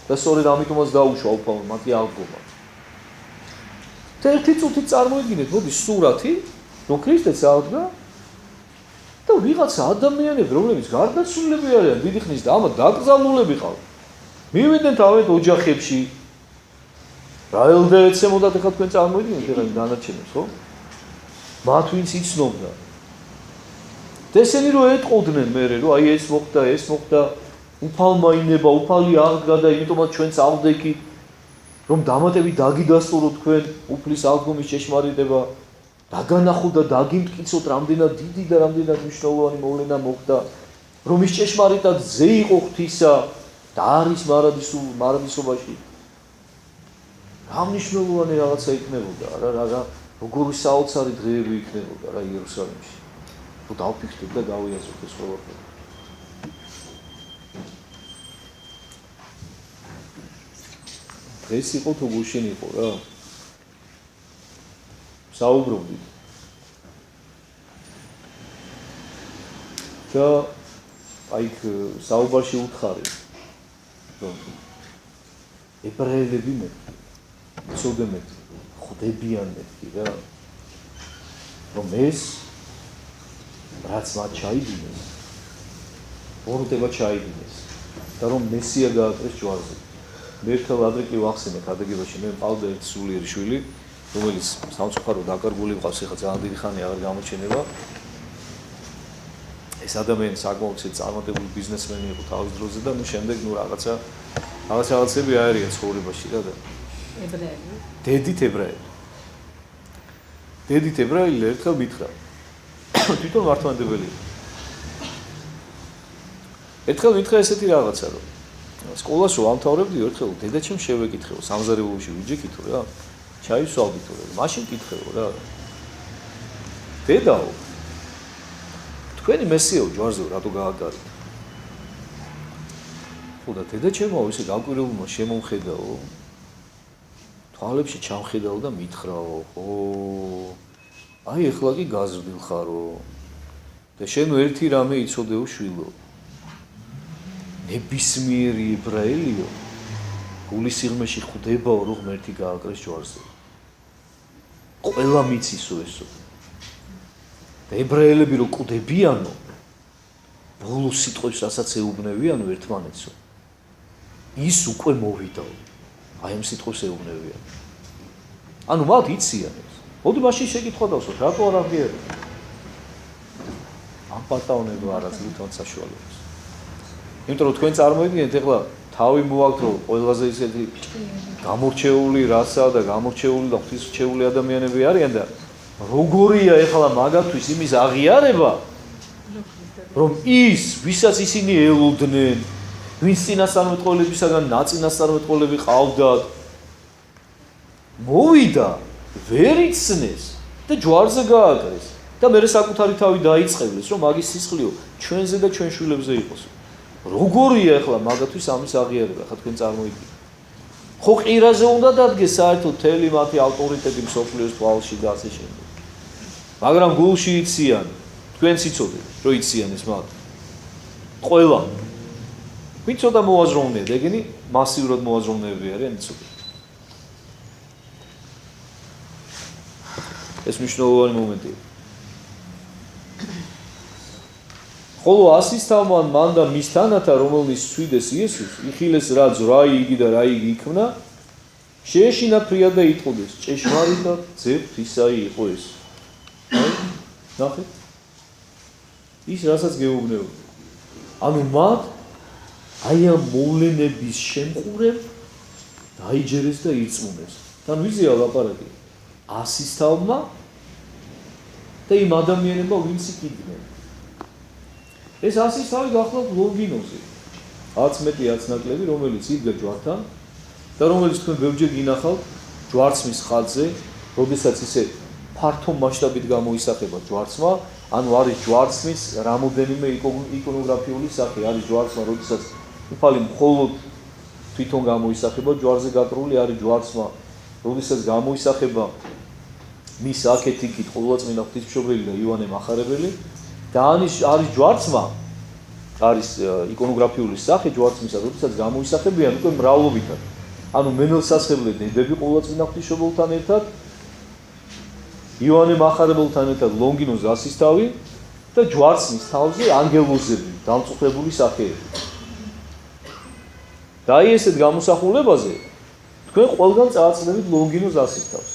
[SPEAKER 1] და სწორედ ამიტომაც დაუშვა უფალმა მათი აღდგომა. და ერთი წუთი წარმოიდგინეთ, მოდი სურათი, რომ ქრისტეც აღდგა და ვიღაცა ადამიანები, რომლებიც გარდაცვლილები არიან დიდი ხნის და ამათ დაკრძალულები ყავთ. მივიდნენ თავად ოჯახებში. რა ელდა ეცემოდათ ახლა თქვენ წარმოიდგინეთ ეხლა დანარჩენებს, ხო? მათ ვინც იცნობდა. და ესენი რომ ეტყოდნენ მერე, რომ აი ეს მოხდა, უფალმა ინება, უფალი აღდგა და იმიტომაც ჩვენც ავდექით. რომ დამატებით დაგიდასტურო თქვენ უფლის აღდგომის ჭეშმარიტება, დაგანახო და დაგიმტკიცოთ, რამდენად დიდი და რამდენად მნიშვნელოვანი მოვლენა მოხდა, რომ ის ჭეშმარიტად ზე იყო ღვთისა და არის მარადისობაში. რა მნიშვნელოვანი რაღაცა იქნებოდა, რა როგორი საოცარი დღეები იქნებოდა რა იერუსალიმში. თუ დავფიქრდით და გავიაზროთ ეს ყველაფერი. ეს იყო თუ გუშინ იყო რა. საუბრობდით. და აი საუბარში უთხარი. რომ ებრაელები მოცოდემეთ ხვდებიან მეთქი რა. რომ ეს რაც მათ ჩაიდინეს, ბოროტება ჩაიდინეს და რომ მესია გააკრეს ჯვარზე. მე ერთხელ ადრე კი ვახსენეთ ადაგებაში მე მყავდა ერთი სულიერი შვილი, რომელიც სამწუხაროდ დაკარგული ყავს, ეხლა ძალიან დიდი ხანი აღარ გამოჩენება. ეს ადამიანი საკმაოდ წარმატებული ბიზნესმენი იყო თავის დროზე და ნუ შემდეგ ნუ რაღაცები აერია ცხოვრებაში რა და
[SPEAKER 2] ებრაელი.
[SPEAKER 1] დედით ებრაელი ერთხელ მითხრა. თვითონ მართლმადებელი. ერთხელ მითხრა ესეთი რაღაცა რომ სკოლაში ვამთავრებდი ერთხელ დედაჩემ შევეკითხეო სამზარეულოში ვიჯექითო რა. ჩაისვალდითო რა. მაშინ კითხეო რა. დედაო თქვენი მესიაო ჯვარზე რატო გააგარით? ხო და დედაჩემო ისე გაკვირვებულმა შემომხედაო. თვალებში ჩამხედაო და მითხრაო, ხო აი ეხლა კი გაზრდილ ხარო და შენ ერთი რამე იცოდეო შვილო. ნებისმიერი ებრაელიო გულის სიღრმეში ხვდებაო რომ ღმერთი გააკრეს ჯვარზე. ყველა მიცისო ესო. და ებრაელები რო კვდებიანო ბოლო სიტყვებს რასაც ეუბნებიანო ერთმანეთსო ის უკვე მოვიდაო. აი ამ სიტყვებს ეუბნებიან. ანუ მათ იციან ეს. მოდი მაშინ შეკითხვა დავსვათ, რატო არ აღიარებთ? ამ პატაონება არ აძლევთ ამ საშუალებას. იმიტომ რომ თქვენ წარმოიდგინეთ ეხლა თავი მოაქვთ რომ ყველაზე ისეთი გამორჩეული რასა და გამორჩეული და ღვთისმრჩეული ადამიანები არიან და როგორია ეხლა მაგათთვის იმის აღიარება რომ ის ვისაც ისინი ელოდნენ ვინც წინასწარმეტყველებისაგან ნაწინასწარმეტყველები ყავდათ მოვიდა ვერ იცნეს და ჯვარზე გააკრეს და მე საკუთარი თავი დაიწყევლეს რომ მაგის სისხლიო ჩვენზე და ჩვენ შვილებზე იყოს. როგორია ეხლა მაგათთვის ამის აღიარება, ხა თქვენ წარმოიდგინეთ. ხო ყირაზე უნდა დადგეს საერთოდ თელი მათი ავტორიტეტი მსოფლიოს თვალში და ასე შემდეგ. მაგრამ გულში იციან, თქვენც იცოდეთ, რომ იციან ეს მათ. ყველა. ვინც ცოტა მოაზროვნეა, ეგენი მასიურად მოაზროვნეები არიან, იცოდეთ. ეს მნიშვნელოვანი მომენტია. ხოლო ასისთავმან მან და მის თანათა რომელნი სვიდეს იესოს, იხილეს რაც რა იგი და რა იგი იქმნა, შეეშინა ფრიად და იტყოდეს, ჭეშმარიტად ძებთ ისაი იყო ეს. ნახეთ. ის რასაც გეუბნებოდა. ანუ მათ აი ამ მოვლენების შემყურებ დაიჯერეს და იწმუნეს. თან ვიზია ლაპარაკი. ასისთავმა და იმ ადამიანებმა ვინც იყიდნენ. ეს ასისთავი გახლავთ ლონგინოზე. 10 მეტი 10 ნაკლები, რომელიც იდგა ჯვართან და რომელიც თქვენ ბევრჯერ გინახავთ ჯვარცმის ხაზზე, როდესაც ისე ფართო მასშტაბით გამოისახება ჯვარცმა, ანუ არის ჯვარცმის რამოდენიმე იკონოგრაფიული სახე, არის ჯვარცმა, როდესაც უფალი მხოლოდ თვითონ გამოისახება ჯვარზე გაკრული, არის ჯვარცმა, როდესაც გამოისახება მის აქეთიკით ყოვლადწმინდა ღვთისმშობელი და იოანე მახარებელი და არის ჯვარცმა, არის იკონოგრაფიული სახე ჯვარცმისა, როდესაც გამოისახებიან უკვე მრავლობითად. ანუ მენელსასხებლე დედები ყოვლადწმინდა ღვთისმშობელთან ერთად, იოანე მახარებელთან ერთად ლონგინოს ასისთავი და ჯვარცმის თავზე ანგელოზები, დამწუხრებული სახეები. და აი ესეთ გამოსახულებაზე თქვენ ყველგან წააწყდებით ლონგინოს ასისთავს.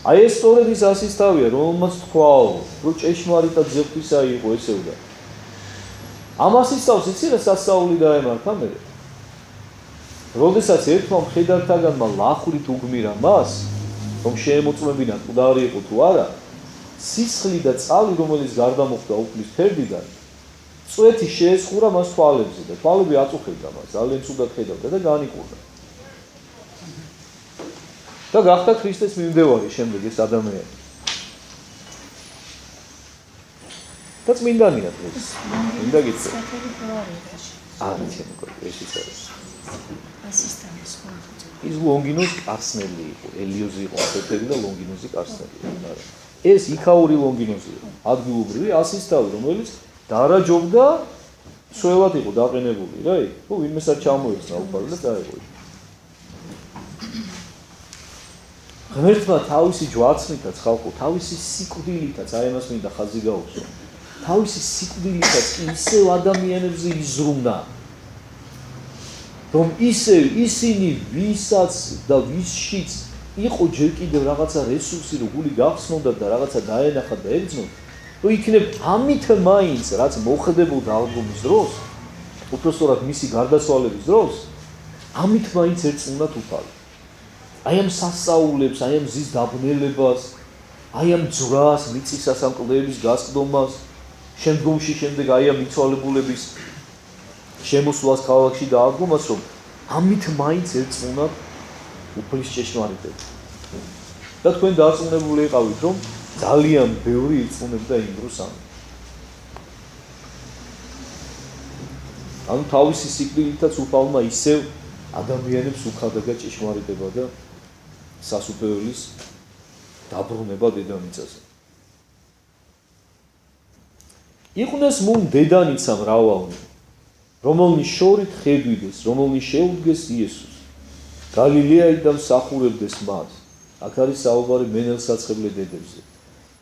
[SPEAKER 1] აი ეს სწორედ ის ასისთავია, რომელმაც თქვაო, რომ ჭეშმარიტად ძებთვისა იყო ესეო და ამ ასისთავს იცი რა სასწაული დაემართა მე? როდესაც ერთმა მხედართაგანმა ლახვით უგმირა მას, რომ შეემოწმებინა მკვდარი იყო თუ არა, სისხლი და წყალი, რომელიც გარდა მოხვდა უფლის ფერდიდან, წვეთი შეესხურა მას თვალებზე და თვალები აწუხებდა მას, ძალიან ცუდად ხედავდა და განიკურნა. და გახდა ქრისტეს მიმდევარი შემდეგ ეს ადამიანი. და წმინდანია დღეს. მინდა გითხრათ. არა, ჩემი გოგო, ეს ის არის.
[SPEAKER 2] ასისტანტის კონტაქტი.
[SPEAKER 1] ის ლონგინოს კარსნელი იყო, ელიოზი იყო ასეთები და ლონგინოზი კარსნელი იყო. არა. ეს იქაური ლონგინოზი იყო, ადგილობრივი ასისტავი, რომელიც დარაჯობდა, სველად იყო დაყენებული, რა იქ? ხო, ვინმესაც ჩამოეცნა უფალი და წაიღო. ღმერთმა თავისი ჯვარცმითაც ხალხო, თავისი სიკვდილითაც, აი ამას მინდა ხაზი გაუხსო. თავისი სიკვდილითაც ისევ ადამიანებზე იზრუნდა. რომ ისინი ვისაც და ვისშიც იყო ჯერ კიდევ რაღაცა რესურსი, რომ გული გახსნოდათ და რაღაცა დაენახათ და ებრძნოთ, რომ იქნებ ამით მაინც რაც მოხდებოდა ალბომის დროს, უпростоრად მისი გარდაცვალების დროს, ამით მაინც ერწმუნათ უფალი. აი ამ სასწაულებს, აი ამ მზის დაბნელებას, აი ამ ძვრას, მიწისას ამ კლდეების გასკდომას, შემდგომში შემდეგ აი ამ მიცვალებულების შემოსვლას ქალაქში და აღდგომას, რომ ამით მაინც ერწმუნათ უფლის ჭეშმარიტება. და თქვენ დარწმუნებული იყავით, რომ ძალიან ბევრი ირწმუნებდა იმ დროს ამით. ანუ თავისი სიკვდილითაც უფალმა ისევ ადამიანებს უხადაგა ჭეშმარიტება და სასუფეველის დაბრუნება დედამიწაზე. იყვნეს მუნ დედანიცა მრავალნი, რომელნის შორით ხედვიდეს, რომელნის შეუდგეს იესოს. გალილეაიდან მსახურებდეს მას. აქ არის საუბარი მენელსაცხებლე დედებზე.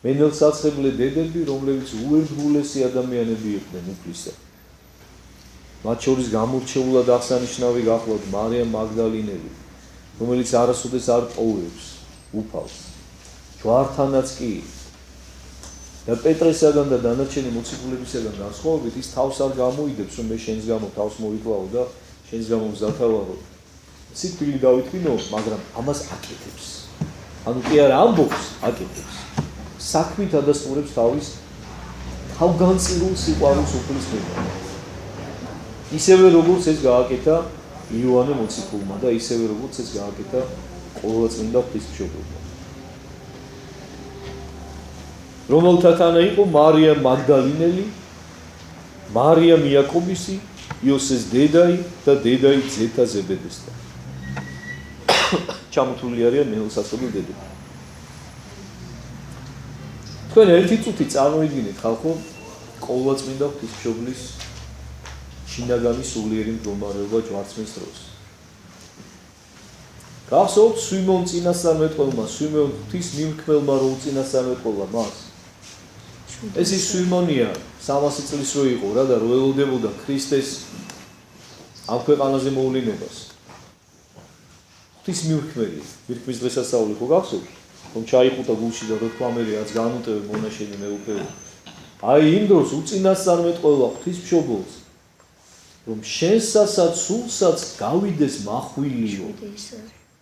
[SPEAKER 1] მენელსაცხებლე დედები, რომლებიც უერთგულესი ადამიანები იყვნენ უფლისა. მათ შორის გამორჩეულად აღსანიშნავი გახლავთ მარიამ მაგდალინელი, რომელიც არასოდეს არ პოულობს უფალს. ჯვართანაც კი და პეტრესაგან და დანარჩენი მოციქულებისაგან განსხვავებით ის თავს არ გამოიდებს, რომ მე შენს გამო თავს მოვიკლავო და შენს გამო მზათავარო. სიკვდილი დავითმინო, მაგრამ ამას აკეთებს. ანუ კი არ ამბობს, აკეთებს. საქმით ადასტურებს თავის თავგანწირულ სიყვარულს უფლის მიმართ. ისევე როგორც ეს გააკეთა იოანე მოციქულმა და ისევე როგორც ეს გააკეთა ყოვლადწმინდა ღვთისმშობელმა. რომელთათან იყო მარიამ მაგდალინელი, მარიამ იაკობისი, იოსეს დედაი და დედაი ძეთა ზებედესთან. ჩამოთვლილი არიან მენელსაცხებლე დედები. თქვენ ერთი წუთი წარმოიდგინეთ ხალხო ყოვლადწმინდა ღვთისმშობლის შინაგანი სულიერი მდგომარეობა ჯვარცმის დროს. გახსოვთ სვიმონ წინასწარმეტყველმა, სვიმონ ღვთის მიმქმელმა რო უწინასწარმეტყველა მას. ეს ის სვიმონია 300 წლის რო იყო რა და რო ელოდებოდა ქრისტეს ამ ქვეყანაზე მოვლენებას. ღვთის მიმქმელი, მირქმის დღესასწაული ხო გახსოვთ? რომ ჩაიყუტა გულში და რო თქვა მე რაც განუტევე მონაშენი მეუფეო. აი იმ დროს უწინასწარმეტყველა ღვთისმშობელს რომ შენსასაც სულსაც გავიდეს მახვილიო.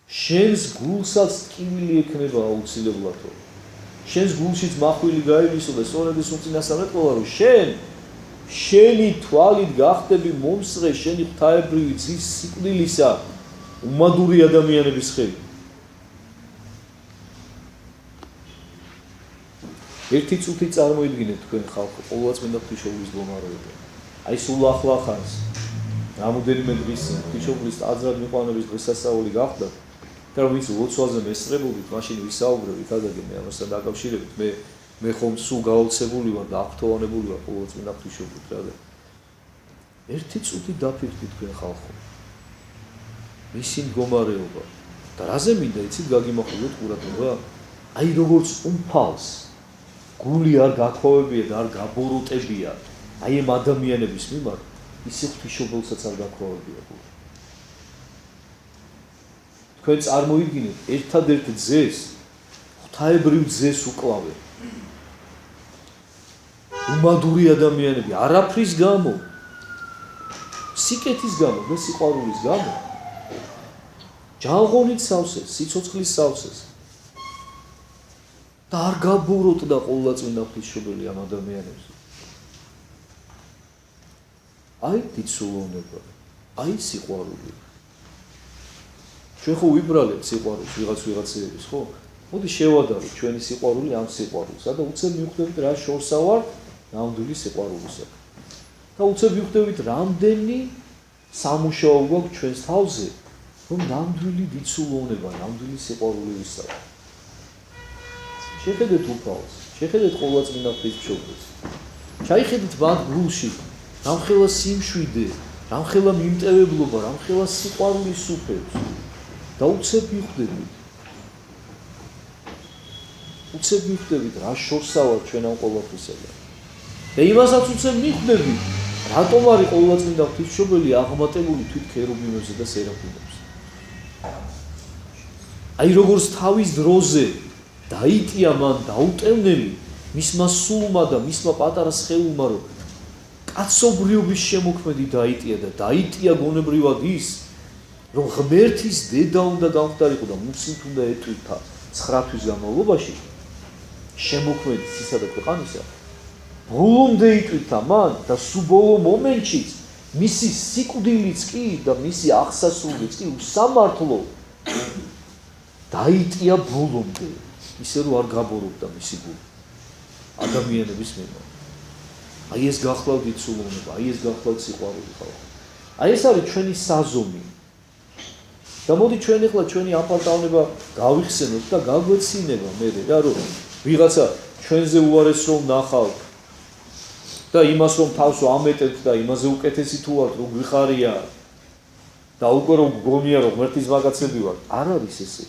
[SPEAKER 1] შენს გულსაც ტკივილი ექნება აუცილებლადო. შენს გულშიც მახვილი გაივისო და სწორედ ეს უწინასწარმეტყველა რომ შენი თვალით გახდები მომსწრე შენი ღვთაებრივი ძის სიკვდილისა უმადური ადამიანების ხელი. ერთი წუთი წარმოიდგინეთ თქვენ ხალხო ყოვლადწმინდა ღვთისმშობლის მდგომარეობა. აი სულ ახლახანს რამოდენიმე დღის ღვთისმშობლის აზრად მიყვანების დღესასწაული გახდა და რომ ის ლოცვაზე მესწრებოდით, მაშინ ვისაუბრებით ადაგე მე ამასთან დაკავშირებით, მე ხომ სულ გაოცებული ვარ და აქტოვანებული ვარ ყოვლადწმინდა ღვთისმშობლით რა და ერთი წუთი დაფიქრდით თქვენ ხალხო. მისი მდგომარეობა და რაზე მინდა იცით გაგიმახვილოთ ყურადღება? აი როგორც უმფალს გული არ გაქოვებია და არ გაბოროტებია აი ამ ადამიანების მიმართ, ისე ღვთისმშობელსაც არ გაქოვებია გული. თქვენ წარმოიდგინეთ ერთადერთ ძეს, ღვთაებრივ ძეს უკლავე. უმადური ადამიანები, არაფრის გამო, სიკეთის გამო და სიყვარულის გამო ჯანღონით სავსეს, სიცოცხლის სავსეს. და არ გაბუროთ და ყოვლადწმინდა ღვთისმშობელი ამ ადამიანებს. აი დიცულოვნება, აი სიყვარული. ჩვენ ხო ვიბრალებ სიყვარულს ვიღაცეების, ხო? მოდი შევადაროთ ჩვენი სიყვარული ამ სიყვარულსა და უცებ მივხვდებით რა შორსა ვარ ნამდვილი სიყვარულისა. და უცებ მივხვდებით რამდენი სამუშაო გვაქვს ჩვენს თავზე, რომ ნამდვილი დიცულოვნება, ნამდვილი სიყვარული ვისწავლოთ. შეხედეთ უფალს, შეხედეთ ყოვლადწმინდა ღვთისმშობელს. ჩაიხედეთ მათ გულში, რამხელა სიმშვიდე, რამხელა მიმტევებლობა, რამხელა სიყვარულის სუფევს. და უცებ მივხვდებით. უცებ მივხვდებით რა შორსა ვარ ჩვენ ამ ყოველთვისაგან. და იმასაც უცებ მივხვდებით, რატომ არის ყოვლადწმინდა ღვთისმშობელი აღმატებული თვით ქერუბიმებზე და სერაფიმებზე. აი როგორც თავის დროზე დაიტია მან დაუტევნელი მისმა სულმა და მისმა პატარა სხეულმა, რომ კაცობრიობის შემოქმედი დაიტია და დაიტია გონებრივად ის, რომ ღმერთის დედა უნდა გამხდარიყო და მუსით უნდა ეტვიფა 9 თვის განმავლობაში შემოქმედის ისა და ქვეყანისა, ბოლომდე იტვიფა მან და სუბოლო მომენტშიც მისი სიკვდილიც კი და მისი აღსასრულიც კი უსამართლო დაიტია ბოლომდე, ისე რომ არ გაბორობდა მისი გული ადამიანების მიმართ. აი ეს გახლავთ დიცულოვნება, აი ეს გახლავთ სიყვარული ხალხო. აი ეს არის ჩვენი საზომი. და მოდი ჩვენ ახლა ჩვენი აპარტავნება გავიხსენოთ და გაგვეცინება მე რა რომ ვიღაცა ჩვენზე უარეს რომ ნახავთ და იმას რომ თავს ამეტებთ და იმაზე უკეთესი თუ ვართ რომ გვიხარია და უკვე რომ გგონია რომ ღმერთის მაგაცები ვართ, არ არის ესე.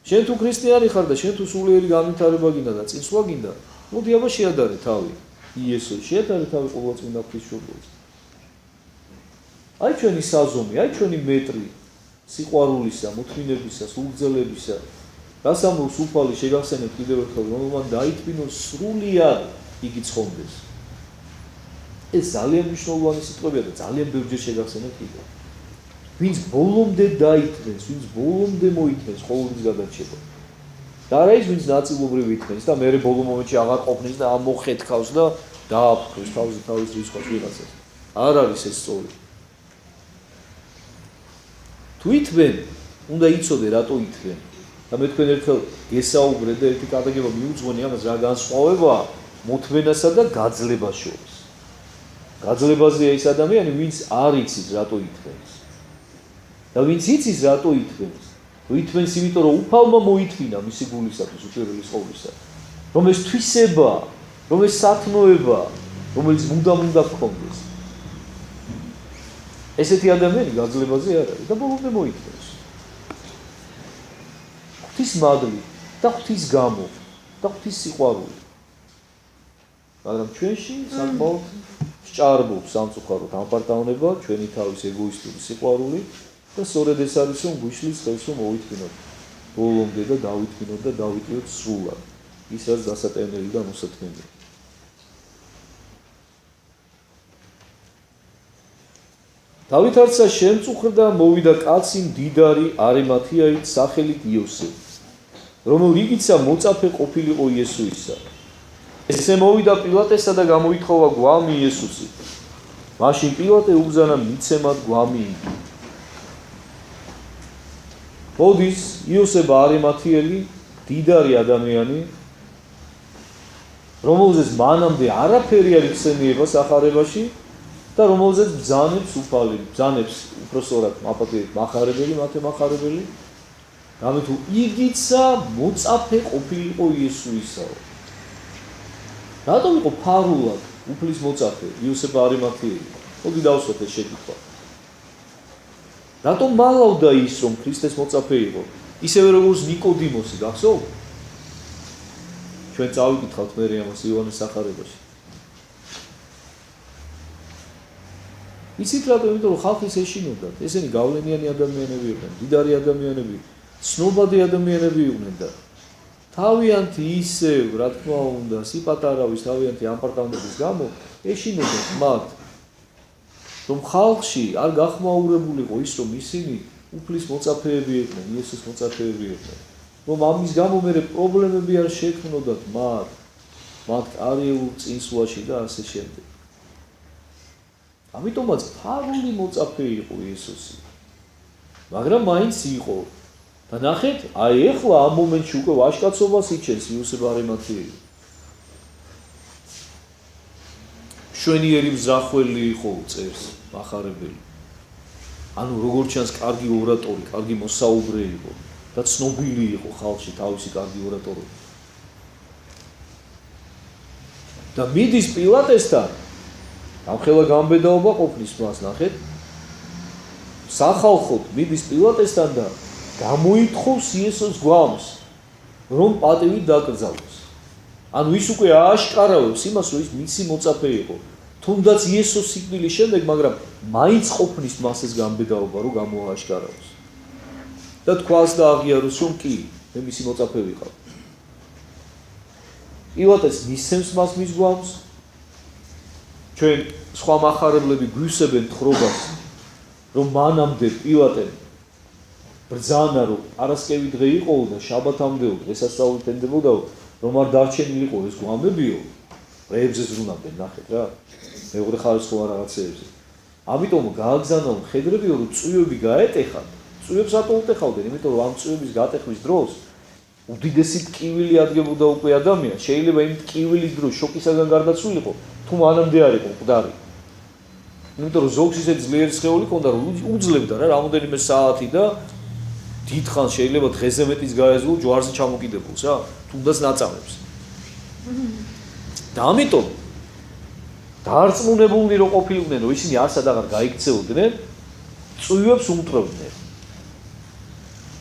[SPEAKER 1] შენ თუ ქრისტიანი ხარ და შენ თუ სულიერი განვითარება გინდა და წინსვლა გინდა, მოდი აბა შეადარე თავი იესოს, შეადარე თავი ყოვლადწმინდა ღვთისმშობელს. აი ჩვენი საზომი, აი ჩვენი მეტრი სიყვარულისა, მოთმინებისა, სულგძელებისა, რას ამბობს უფალი შეგახსენებთ კიდევ ერთხელ, რომ მან დაითმინოს სრულიად იგი ცხონდეს. ეს ძალიან მნიშვნელოვანი სიტყვებია და ძალიან ბევრჯერ შეგახსენებთ კიდევ. ვინც ბოლომდე დაითმენს, ვინც ბოლომდე მოითმენს ყოველთვის გადარჩება. და არა ის, ვინც ნაწილობრივ ითმენს და მერე ბოლო მომენტში აღარ ყოფნის და ამოხეთქავს და დააფრთხოს თავის რისხვას ვიღაცას. არ არის ეს სწორი. თუ ითმენ, უნდა იცოდე რატო ითმენ. და მე თქვენ ერთხელ გესაუბრე და ერთი კადაგება მიუძღვენი ამას, რა განსხვავებაა მოთმენასა და გაძლებას შორის. გაძლებაზეა ის ადამიანი, ვინც არ იცის რატო ითმენს. და ვინც იცის რატო ითმენს, ითმენს იმიტომ რომ უფალმა მოითმინა მისი გულისათვის უჭირველი ცხოვრისა, რომ ეს თვისება, რომ ეს სათნოება, რომელიც მუდამ უნდა გქონდეს. ესეთი ადამიანი გაძლებაზე არ არის და ბოლომდე მოითმენს. ღვთის მადლი და ღვთის გამო და ღვთის სიყვარული. მაგრამ ჩვენში საკმაოდ სჭარბობს სამწუხაროდ ამპარტავნება, ჩვენი თავის ეგოისტური სიყვარული და სწორედ ეს არის რომ გვიშლის ხელს რომ მოვითმინოთ ბოლომდე და დავითმინოთ და დავიტყვიოთ სრულად ის რაც დასატევნელი და მოსათმენია. დავით არცა შემწუხრდა მოვიდა კაცი მდიდარი არემათიაით სახელით იოსე, რომელიღიცა მოწაფე ყოფილიყო იესოისა. ესე მოვიდა პილატესა და გამოითხოვა გვამი იესოსი. მაშინ პილატე უბრძანა მიცემად გვამი იგი. მოდის იოსებ არემათიელი, მდიდარი ადამიანი, რომელზეც მანამდე არაფერი არ იხსენიება სახარებაში და რომელზეც ბრძანებს უფალი, ბრძანებს უпроსორად მახარებელი, მათე მახარებელი, რამე თუ იგიცა მოწაფე ყოფილიყო იესოისაო. რატომ იყო ფარულად უფლის მოწაფე იოსებ არემათიელი? მოდი დავსვათ ეს შეკითხვა. რატომ მალავდა ის რომ ქრისტეს მოწაფე იყო? ისევე როგორც ნიკოდიმოსი, გახსოვთ? ჩვენ წავიკითხავთ მე ამას იოანეს სახარებაში. იცით რატომ? იმიტომ რომ ხალხის ეშინოდათ, ესენი გავლენიანი ადამიანები იყვნენ, მდიდარი ადამიანები, ცნობადი ადამიანები იყვნენ და თავიანთი ისევ, რა თქმა უნდა, სიპატარავის თავიანთი ამპარტავნების გამო ეშინოდათ მათ. რომ ხალხში არ გახმაურებულიყო ის, რომ ისინი უფლის მოწაფეები იყვნენ, იესოს მოწაფეები იყვნენ. რომ ამის გამო მე პრობლემები არ შექმნოდათ მათ კარიერულ წინსვლაში და ასე შემდეგ. ამიტომაც ფარული მოწაფე იყო იესოსი. მაგრამ მაინც იყო. და ნახეთ, აი ეხლა ამ მომენტში უკვე ვაჟკაცობას იჩენს იოსებ არიმათიელი. შვენიერი მზრახველი იყო წერს მახარებელი. ანუ როგორც ჩანს კარგი ორატორი, კარგი მოსაუბრე იყო და ცნობილი იყო ხალხში თავისი კარგი ორატორი. და მიდის პილატესთან, ამხელა გამბედაობა ყოფნის მას, ნახეთ. სახალხოდ მიდის პილატესთან და გამოითხოვს იესოს გვამს, რომ პატივით დაკრძალოს. ანუ ის უკვე ააშკარავებს იმას, რომ ის მისი მოწაფე იყო. თუნდაც იესოს სიკვდილის შემდეგ, მაგრამ მაინც ყოფნის მას ეს გამბედაობა, რომ გამოააშკარავოს. და თქვას და აღიაროს, რომ კი, მე მისი მოწაფე ვიყავ. პილატეს მისცემს მას მის გვამს. ჩვენ სხვა მახარებლები გვივსებენ თხრობას, რომ მანამდე პილატემ ბრძანა, რომ არასკევი დღე იყო და შაბათამდეო დღესასწაული თენდებოდაო, რომ არ დარჩენილიყო ეს გვამებიო, რეებზე ზრუნავდნენ, ნახეთ რა. მეუღრე ხარისხოვან რაღაცეებზე. ამიტომ გააგზავნა მხედრებიო, რომ წვიები გაეტეხათ. წვიებს რატო უტეხავდნენ? იმიტომ რომ ამ წვიების გატეხვის დროს უდიდესი ტკივილი ადგებოდა უკვე ადამიანს. შეიძლება იმ ტკივილის დროს შოკისაგან გარდაცვლილიყო, თუ მანამდე არ იყო მკვდარი. იმიტომ რომ ზოგს ისეთ ძლიერი სხეული ჰქონდა, რომ უძლებდა რა რამოდენიმე საათი და დიდხანს შეიძლება დღეზე მეტის გაეზღო ჯვარზე ჩამოკიდებულს რა, თუნდაც ნაწამებს. და ამიტომ დარწმუნებულნი რომ ყოფილიყვნენ, რომ ისინი არსად აღარ გაიქცეოდნენ, წვიებს უმტვრევდნენ.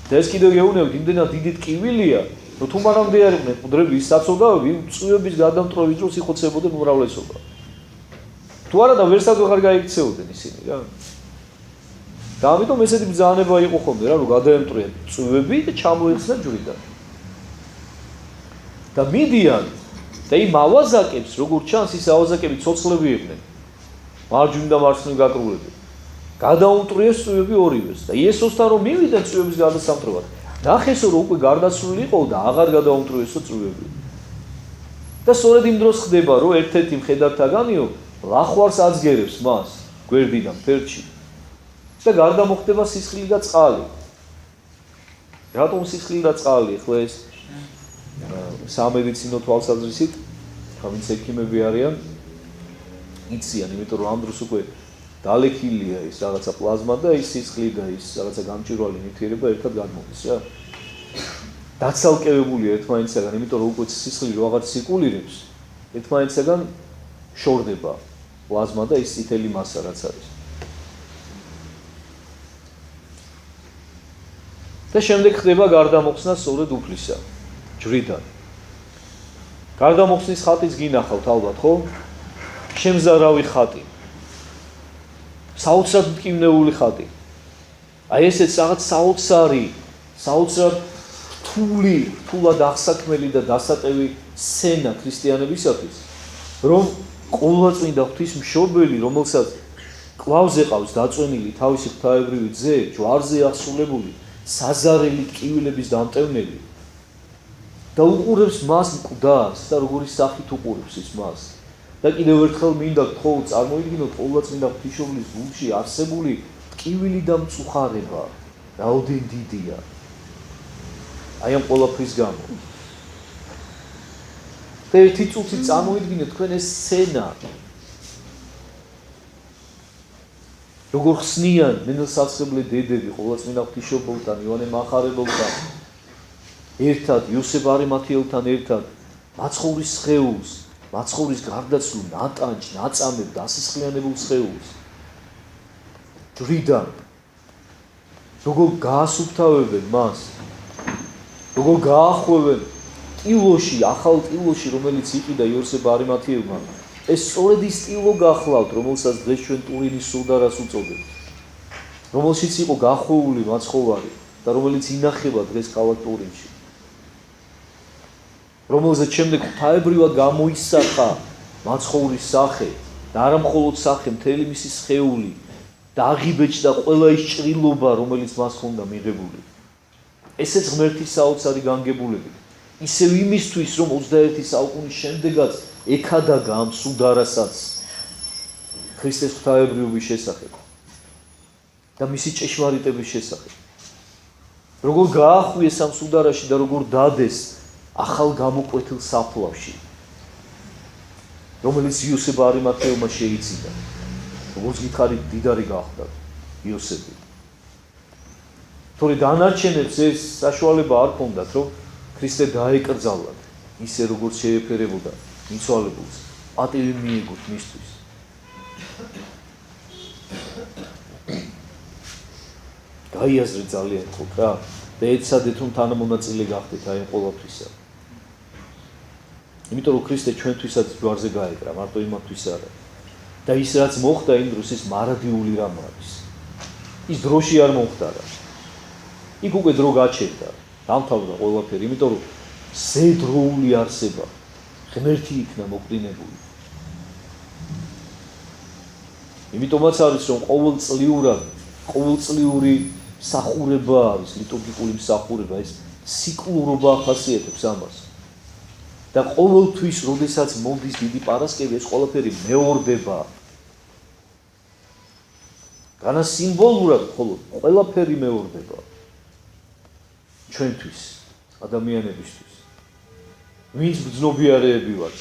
[SPEAKER 1] და ეს კიდევ გეუბნებით, იმდენად დიდი ტკივილია, რომ თუ მანამდე არ იყვნენ მკვდრები ის საცოდავები, წვიების გადამტვრევის დროს იხოცებოდნენ უმრავლესობა. თუ არა და ვერსად აღარ გაიქცეოდნენ ისინი რა. და ამიტომ ესეთი ბრძანება იყო ხოლმე რა, რომ გადაემტვრიან წვიები და ჩამოეცნათ ჯვრიდან. და მიდიან და იმ ავაზაკებს, როგორც ჩანს, ის ავაზაკები ცოცხლები იყვნენ. მარჯვნივ და მარცხნივ გაკრულები. გადაუმტვრიეს წვიები ორივეს და იესოსთან რომ მივიდნენ წვიების გადასამტვრევად, ნახესო რომ უკვე გარდაცვლილი იყო და აღარ გადაუმტვრიესო წვიები. და სწორედ იმ დროს ხდება, რომ ერთ-ერთი მხედართაგანიო ლახვარს აცგერებს მას გვერდიდან ფერჩი და გარდა მოხდება სისხლი და წყალი. რატომ სისხლი და წყალი? ახლა ეს სამედიცინო თვალსაზრისით, ვინც ექიმები არიან, იციან, იმიტომ რომ ამ დროს უკვე დალექილია ის რაღაცა პლაზმა და ის სისხლი და ის რაღაცა გამჭვირვალე ნივთიერება ერთად გადმოდის რა. დაცალკევებულია ერთმანეთისაგან, იმიტომ რომ უკვე სისხლი რო აღარ ცირკულირებს, ერთმანეთისაგან შორდება პლაზმა და ის წითელი მასა რაც არის. და შემდეგ ხდება გარდამოხსნა სწორედ უფლისა, ჯვრიდან. გარდამოხსნის ხატიც გინახავთ ალბათ, ხო? შემზარავი ხატი. საოცრად მტკივნეული ხატი. აი ესეც რაღაც საოცრად რთულად აღსაქმელი და დასატევი სცენა ქრისტიანებისათვის, რომ ყოვლადწმინდა ღვთისმშობელი, რომელსაც კლავს ეყავს დაწვენილი თავისი ღვთაებრივი ძე, ჯვარზე აღსრულებული, საზარელი ტკივილების დამტევნელი და უყურებს მას მკვდარს და როგორი სახით უყურებს ის მას. და კიდევ ერთხელ მინდა გთხოვოთ, წარმოიდგინოთ ყოვლადწმინდა ღვთისმშობლის გულში არსებული ტკივილი და მწუხარება, რაოდენ დიდია. აი ამ ყველაფრის გამო. და ერთი წუთი წარმოიდგინეთ თქვენ ეს სცენა. როგორ ხსნიან მენელსაცხრებლე დედები ყოვლადწმინდა ღვთისმშობელთან, იოანე მახარებელთან, ერთად იოსებ არიმათიელთან ერთად მაცხოვრის სხეულს, მაცხოვრის გარდაცვლილ ნატანჯ, ნაწამებ დასისხლიანებულ სხეულს. ჯვრიდან როგორ გაასუფთავებენ მას, როგორ გაახვევენ ტილოში, ახალ ტილოში, რომელიც იყიდა იოსებ არიმათიელმა. ეს სწორედ ის ტილო გახლავთ, რომელსაც დღეს ჩვენ ტურინის სულდარას უწოდებთ, რომელშიც იყო გახვეული მაცხოვარი და რომელიც ინახება დღეს ქალაქ ტურინში. რომელზეც შემდეგ ღვთაებრივად გამოისახა მაცხოვრის სახე და არა მხოლოდ სახე, მთელი მისი სხეული დააღიბეჭდა ყველა ის ჭრილობა, რომელიც მას ჰქონდა მიღებული. ესეც ღმერთის საოცარი განგებულებით. ისევ იმისთვის, რომ 21 საუკუნის შემდეგაც ექადაგა ამ სუდარასაც ქრისტეს ღვთაებრიობის შესახებ და მისი ჭეშმარიტების შესახებ. როგორ გაახვიეს ამ სუდარაში და როგორ დადეს ახალ გამოკვეთილ საფლავში, რომელიც იოსებ არიმათეელმა შეიციდა. როგორც გითხარით, დიდარი გახდა იოსები. თორე დანარჩენებს ეს საშუალება არ ჰქონდათ, რომ ქრისტე დაეკრძალათ, ისე როგორც შეეფერებოდა მიცვალებულს, პატივი მიიღოთ მისთვის. გაიაზრეთ ძალიან ხო რა და ეცადეთ რომ თანამონაწილე გახდეთ აი ამ ყველაფრისა. იმიტომ რომ ქრისტე ჩვენთვისაც ჯვარზე გაეკრა, მარტო იმათთვის არა. და ის რაც მოხდა იმ დროს ის მარადიული რამ არის. ის დროში არ მომხდარა. იქ უკვე დრო გაჩერდა, დამთავრდა ყველაფერი, იმიტომ რომ ზედროული არსება ღმერთი იქნა მოკვდინებული. იმიტომაც არის რომ ყოველწლიური მსახურება არის, ლიტურგიკული მსახურება, ეს ციკლურობა ახასიათებს ამას. და ყოველთვის, როდესაც მოდის დიდი პარასკევი, ეს ყველაფერი მეორდება. განა სიმბოლურად მხოლოდ ყველაფერი მეორდება. ჩვენთვის, ადამიანებისთვის. ვინც ბრძნობიარეები ვართ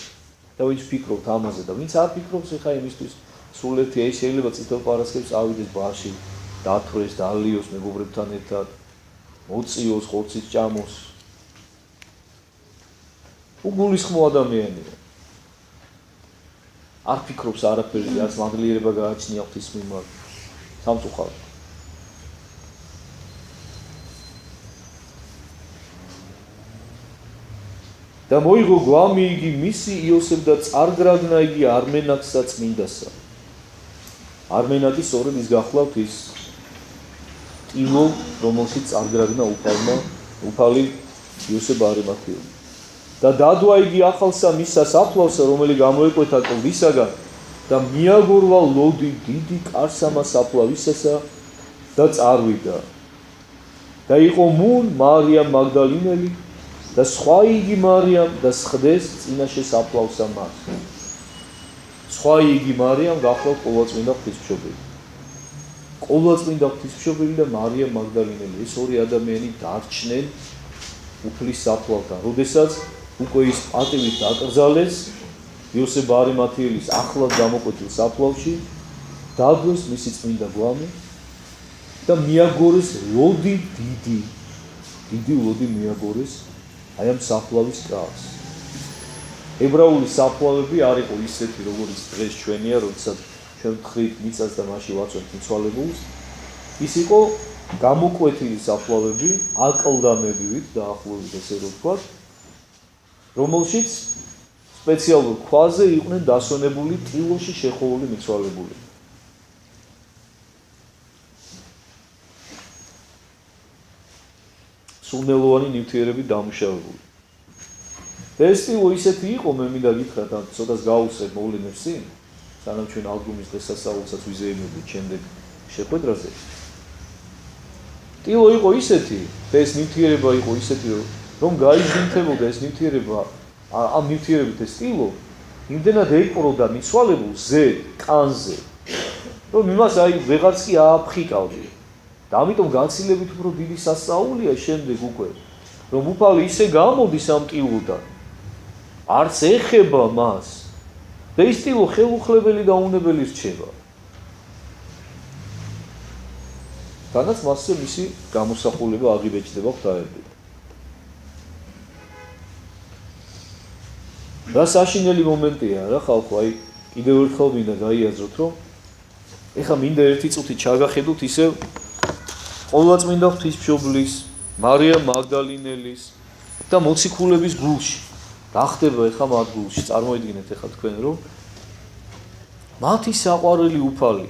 [SPEAKER 1] და ვინც ფიქრობთ ამაზე და ვინც არ ფიქრობს ეხა იმისთვის, სულ ერთი შეიძლება წითელ პარასკევს ავიდეს ბაში, დათვრეს, დაალიოს მეგობრებთან ერთად, მოწიოს, ხორცის ჭამოს. უგულისხმო ადამიანია. არ ფიქრობს არაფერი, არც მადლიერება გააჩნია ღვთის მიმართ. სამწუხაროდ. და მოიღო გვამი იგი მისი იოსებ და წარგრაგნა იგი არმენაკსა წმინდასა. არმენაკი სწორედ ის გახლავთ ის ტილო, რომელშიც წარგრაგნა უფალი იოსებ არიმათეელი. და დადვა იგი ახალსა მისა საფლავსა, რომელიც გამოეკვეთა კლდისაგან და მიაგორვა ლოდი დიდი კარსამა საფლავისასა და წარვიდა. და იყო მუნ მარიამ მაგდალინელი და სხვა იგი მარიამ და სხდეს წინაშე საფლავსა მას. სხვა იგი მარიამ გახლავთ ყოვლადწმინდა ღვთისმშობელი. ყოვლადწმინდა ღვთისმშობელი და მარიამ მაგდალინელი, ეს ორი ადამიანი დარჩნენ უფლის საფლავთან, როდესაც უკვე ის პატივით დაკრძალეს იოსებ არიმათეელის ახლად გამოკვეთილ საფლავში, დადვეს მისი წმინდა გვამი და მიაგორეს ლოდი დიდი ლოდი მიაგორეს აი ამ საფლავის კრას. ებრაული საფლავები არ იყო ისეთი, როგორც დღეს ჩვენია, როდესაც ჩვენ ვთხრით მიწას და მაშინ ვაწვევთ მიცვალებულს. ის იყო გამოკვეთილი საფლავები, აკლდამებივით დაახლოებით ესე რომ ვთქვათ, რომელშიც სპეციალურ ქვაზე იყვნენ დასვენებული ტილოში შეხოვული მიცვალებულები. სუნელოვანი ნივთიერებით დამუშავებული. და ეს ტილო ისეთი იყო, მე მინდა გითხრათ, ან ცოტას გავუსწრებ მოვლენებს წინ, სანამ ჩვენ ალბომის დღესასწაულსაც ვიზეიმებდით შემდეგ შეხვედრაზე. ტილო იყო ისეთი, და ეს ნივთიერება იყო ისეთი, რომ გაიზრუნთებოდა ეს ნივთიერება, ამ ნივთიერებით ეს ტილო იმდენად ეყროდა მიცვალებულს კანზე, რომ იმას აი ვეღარც კი ააფხიკავდი. და ამიტომ გაცილებით უფრო დიდი სასწაულია შემდეგ უკვე, რომ უფალი ისე გამოდის ამ ტილოდან, არც ეხება მას და ის ტილო ხელუხლებელი და უნებელი რჩება. თანაც მასზე მისი გამოსახულება აღიბეჭდება ღვთაებრით. რა საშინელი მომენტია რა ხალხო, აი კიდევ ერთხელ მინდა გაიაზროთ, რომ ეხა მინდა ერთი წუთი ჩაგახედოთ ისევ ყოვლადწმინდა ღვთისმშობლის, მარიამ მაგდალინელის და მოციქულების გულში. რა ხდება ეხა მათ გულში? წარმოიდგინეთ ეხა თქვენ, რომ მათი საყვარელი უფალი,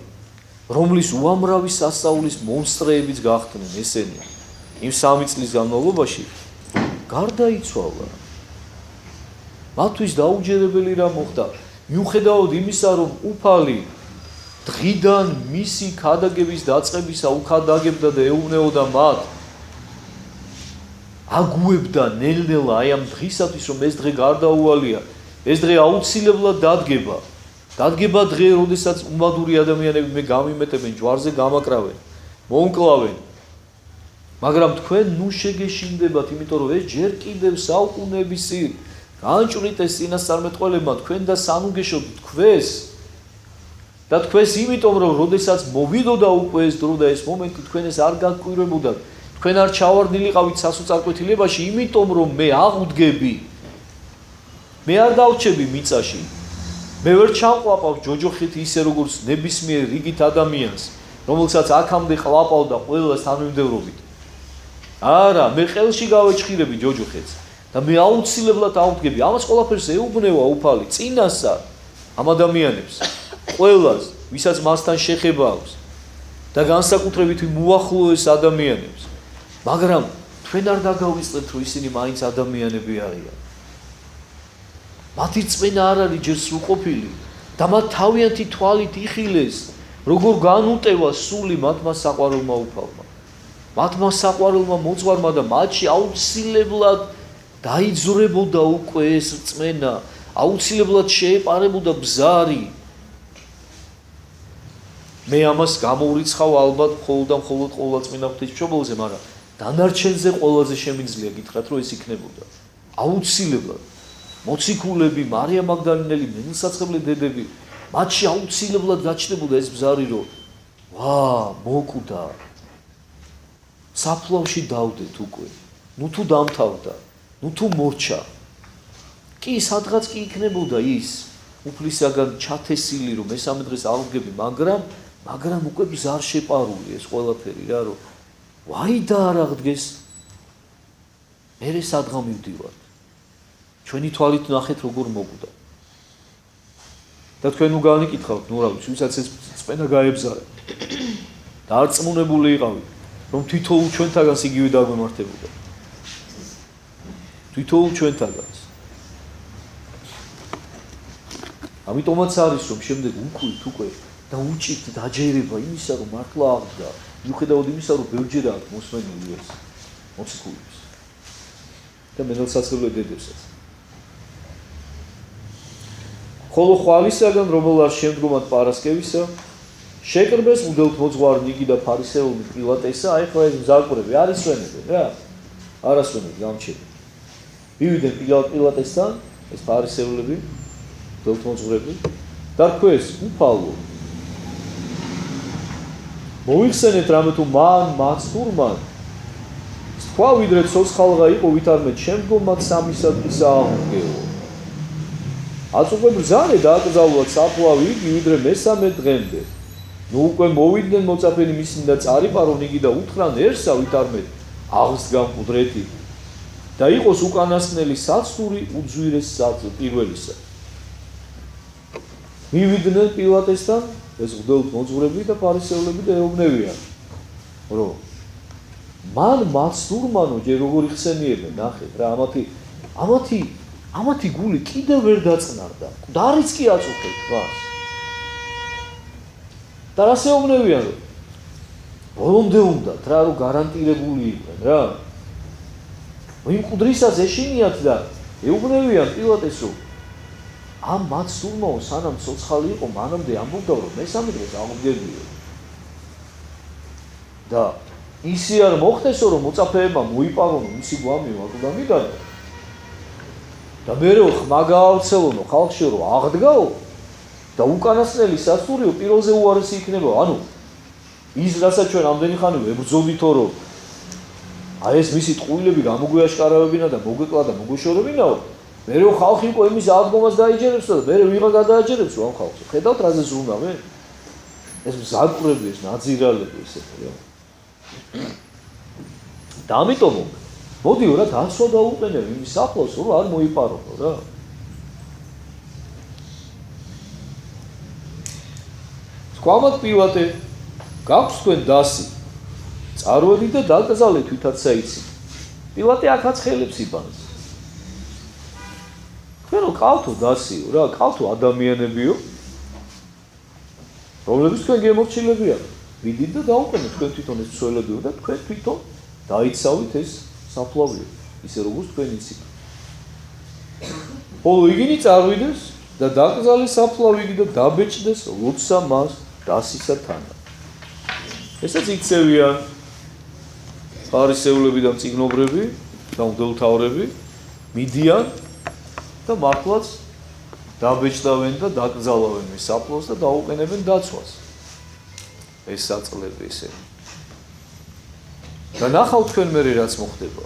[SPEAKER 1] რომლის უამრავი სასწაულის მონსტრეებიც გახდნენ ესენი, იმ 3 წლის განმავლობაში გარდაიცვალა. მათთვის დაუჯერებელი რა მოხდა? მიუხედავად იმისა, რომ უფალი დღიდან მისი ქადაგების დაწყებისა უქადაგებდა და ეუბნეოდა მათ, აგუებდა ნელ-ნელა აი ამ დღისათვის, რომ ეს დღე გარდაუვალია, ეს დღე აუცილებლად დადგება. დადგება დღე, როდესაც უმადური ადამიანები მე გამიმეტებენ, ჯვარზე გამაკრავენ, მომკლავენ. მაგრამ თქვენ ნუ შეგეშინდებათ, იმიტომ რომ ეს ჯერ კიდევ საუკუნეების წინ განჭვრიტეს წინასწარმეტყველებმა თქვენ და სანუგეშოდ თქვენს და თქვენს იმიტომ რომ როდესაც მოვიდოდა უკვე ეს დრო და ეს მომენტი თქვენ ეს არ გაგკვირვებოდათ, თქვენ არ ჩავარდნილიყავით სასოწარკვეთილებაში, იმიტომ რომ მე აღვდგები, მე არ დავრჩები მიწაში. მე ვერ ჩამყლაპავ ჯოჯოხით ისე როგორც ნებისმიერ რიგით ადამიანს, რომელსაც აქამდე ყლაპავდა ყველას თანმიმდევრობით. არა, მე ყელში გავეჭხირები ჯოჯოხეთს და მე აუცილებლად ავდგები. ამას ყველაფერს ეუბნება უფალი წინასწარ ამ ადამიანებს, ყველას, ვისაც მასთან შეხება აქვს და განსაკუთრებით მოახლოეს ადამიანებს. მაგრამ თქვენ არ გაგავიწყდეთ, რომ ისინი მაინც ადამიანები არიან. მათი წმენა არ არის ჯერ სრულყოფილი და მათ თავიანთი თვალით იხილეს, როგორ განუტევა სული მათმა საყვარელმა უფალმა. მათმა საყვარელმა მოძღვარმა და მათში აუცილებლად დაიძრებოდა უკვე ეს წმენა, აუცილებლად შეეპარებოდა ბზარი. მე ამას გამოვრიცხავ ალბათ მხოლოდ და მხოლოდ ყოვლადწმინდა ღვთისმშობელზე, მაგრამ დანარჩენზე ყველაზე შემიძლია გითხრათ, რომ ეს იქნებოდა. აუცილებლად მოციქულები, მარია მაგდალინელი, მენილსაცხებლე დედები, მათში აუცილებლად გაჩნდებოდა ეს ბზარი, რომ მოკვდა. საფლავში დავდეთ უკვე. ნუ თუ დამთავრდა, ნუ თუ მორჩა. კი, სადღაც კი იქნებოდა ის უფლისაგან ჩათესილი, რომ მესამე დღეს ავდგები, მაგრამ უკვე ბზარ შეპარული ეს ყველაფერი რა, რომ ვაი და არ აღდგეს. მერე სადღა მივდივართ. ჩვენი თვალით ნახეთ როგორ მოკვდა. და თქვენ ნუ განიკითხავთ, ნუ რა ვიცი, ვისაც ეს წმენა გაებზარა. და არ წმუნებული იყავით, რომ თითოეულ ჩვენთაგანს იგივე დაგვემართებოდა. თითოეულ ჩვენთაგანს. ამიტომაც არის, რომ შემდეგ უქვით უკვე და უჭირთ დაჯერება იმისა, რომ მართლა აღდგა, მიუხედავად იმისა, რომ ბევრჯერ აქვს მოსმენილი ეს მოციქულებს და მენელსაცხებლე დედებსაც. ხოლო ხვალისაგან, რომელას შემდგომად პარასკევისა, შეკრბეს მუდელთ მოძღვარი ნიგი და ფარისეული პილატესა, აი ხო ეს მზარკვრები არ ისვენებენ რა, არ ასვენებენ გამჩები. მივიდნენ პილატესთან, ეს ფარისეულები, მუდელთ მოძღვრები, და რქვეს, უფალო, მოიხსენეთ რამე თუ მან მაცდურმან, თქვა ვიდრე ცოცხალღა იყო, ვითარმე შემდგომად სამისადმისა აღუდგეო. აც უკვე ბრძანე დააკრძალულად საფლავი იგი ვიდრე მესამე დღემდე. ნუ უკვე მოვიდნენ მოწაფენი მისნი და წარიპარონ იგი და უთხრანერსა ვითარმე აღსდგან ყუდრეთი და იყოს უკანასკნელი საცდური უძვირეს პირველისა. მივიდნენ პილატესთან ეს მღვდელთ მოძღვრები და ფარისეულები და ეუბნებიან, რომ მან მაცდურმანო ჯერ როგორ იხსენიებენ, ნახეთ რა, ამათი გული კიდევ ვერ დაწყნარდა. დარიც კი აწუხეთ მას. და რას ეუბნებიან, რომ ბოლომდე უნდათ რა, რომ გარანტირებული იყვნენ რა. იმ ყუდრისაც ეშინიათ და ეუბნებიან პილატეს, რომ ამ მაცდურმაო სანამ ცოცხალი იყო, მანამდე ამბობდა, რომ მესამე დღეს აღუდგებია. და ისე არ მოხდესო, რომ მოწაფეებმა მოიპარონო მისი გვამი ვაკუდამიდან და მერე ხმა გაავრცელონო ხალხში, რომ აღდგაო და უკანასკნელი საცდურიო პირველზე უარესი იქნება. ანუ ის რასაც ჩვენ ამდენი ხანი ვებრძოდითო, რომ აი ეს მისი ტყუილები გამოგვიაშკარავებინა და მოგვეკლა და მოგვეშორებინაო, მერე ხალხი იყო იმის აღდგომას დაიჯერებს და მერე ვიღა გადააჯერებს ამ ხალხს. ხედავთ რაზე ზრუნავენ? ეს მზარკვრები, ეს ნაძირალები ესეთი რა. და ამიტომ მოდიო რა დაცვა დაუყენებ იმის საფლავს, რომ არ მოიპარონო რა. თქვამათ პილატე, გაქვს თქვენ დასი, წარვედით და დაკრძალეთ ვითაც საიცი. პილატე აქაც ხელებს იბანს. თქვენ ყავთო დასიო რა, ყავთო ადამიანებიო, რომლებიც თქვენ გემორჩილებიან. მიდით და დაუყენეთ თქვენ თვითონ ეს ცვლილებიო და თქვენ თვითონ დაიცავით ეს საფლავიო, ისე როგორც თქვენ იცით. ხოლო იგინი წარვიდეს და დაკრძალეს საფლავი და დაბეჭდეს ლოცვა მას დასისა თანა. ესაც იქცევიან ფარისეულები და მწიგნობრები და მღვდელმთავრები, მიდიან და მართლაც დაბეჭდავენ და დაკრძალავენ მის საფლავს და დაუყენებენ დაცვას. ეს საწყლები ესე. და ნახავთ თქვენ მე რაც მოხდება.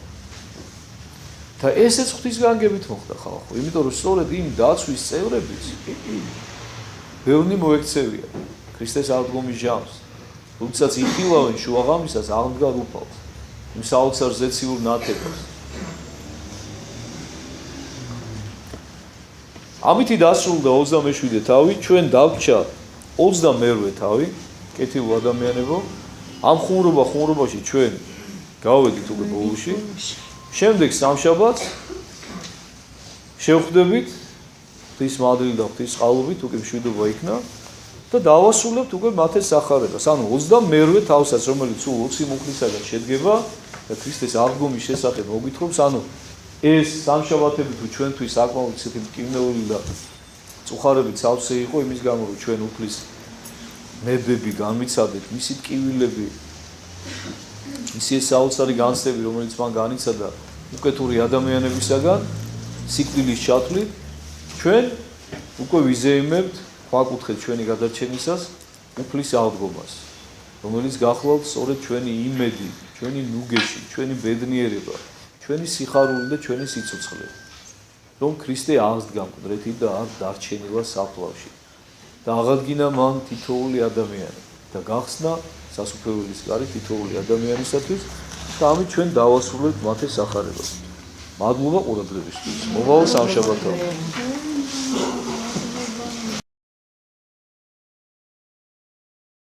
[SPEAKER 1] და ესეც ღვთისგანგებით მოხდა ხალხო, იმიტომ რომ სწორედ იმ დაცვის წევრებიც ბევრი მოექცევიან ქრისტეს აღდგომის ჟამს, როდესაც იხილავენ შუაღამისას აღმდგარ უფალს, იმ საოცარ ზეციურ ნათებას. ამითი დასრულდა 27 თავი, ჩვენ დაგვჭა 22 თავი, კეთილ ადამიანებო, ამ ხუმრობაში ჩვენ გავედით უკვე ბოლოში. შემდეგ სამშაბათს შევხვდებით ღვთის მადლით და ღვთის წყალობით, უკვე მშვიდობა იქნა და დავასრულებთ უკვე მათეს სახარებას. ანუ 22 თავსაც, რომელიც სულ 20 მუხლისაგან შედგება და ქრისტეს აღდგომის შესახებ მოგვითხრობს, ანუ ეს სამშაბათები თუ ჩვენთვის საკმაოდ ცოტა მტკივნეული და წუხარებით სავსე იყო იმის გამო, რომ ჩვენ უფლის ნებები განვიცადეთ, მისი ტკივილები, მისი საოცარი განცდები, რომელიც მან განიცადა უკეთური ადამიანებისაგან, სიკვდილის ჩათვლით, ჩვენ უკვე ვიზეიმებთ ვაკუთხეთ ჩვენი გადარჩენისას უფლის აღდგომას, რომელიც გახლავთ სწორედ ჩვენი იმედი, ჩვენი ნუგეში, ჩვენი ბედნიერება, ჩვენი სიხარული და ჩვენი სიცოცხლე, რომ ქრისტე აღსდგა მკვდრეთით და არ დარჩენილა საფლავში და აღადგინა მან თითოეული ადამიანი და გახსნა სასუფეველის კარი თითოეული ადამიანისათვის და ამით ჩვენ დავასრულებთ მათეს სახარებას. მადლობა ყურადღებისთვის. მომავალ სამშაბათამდე.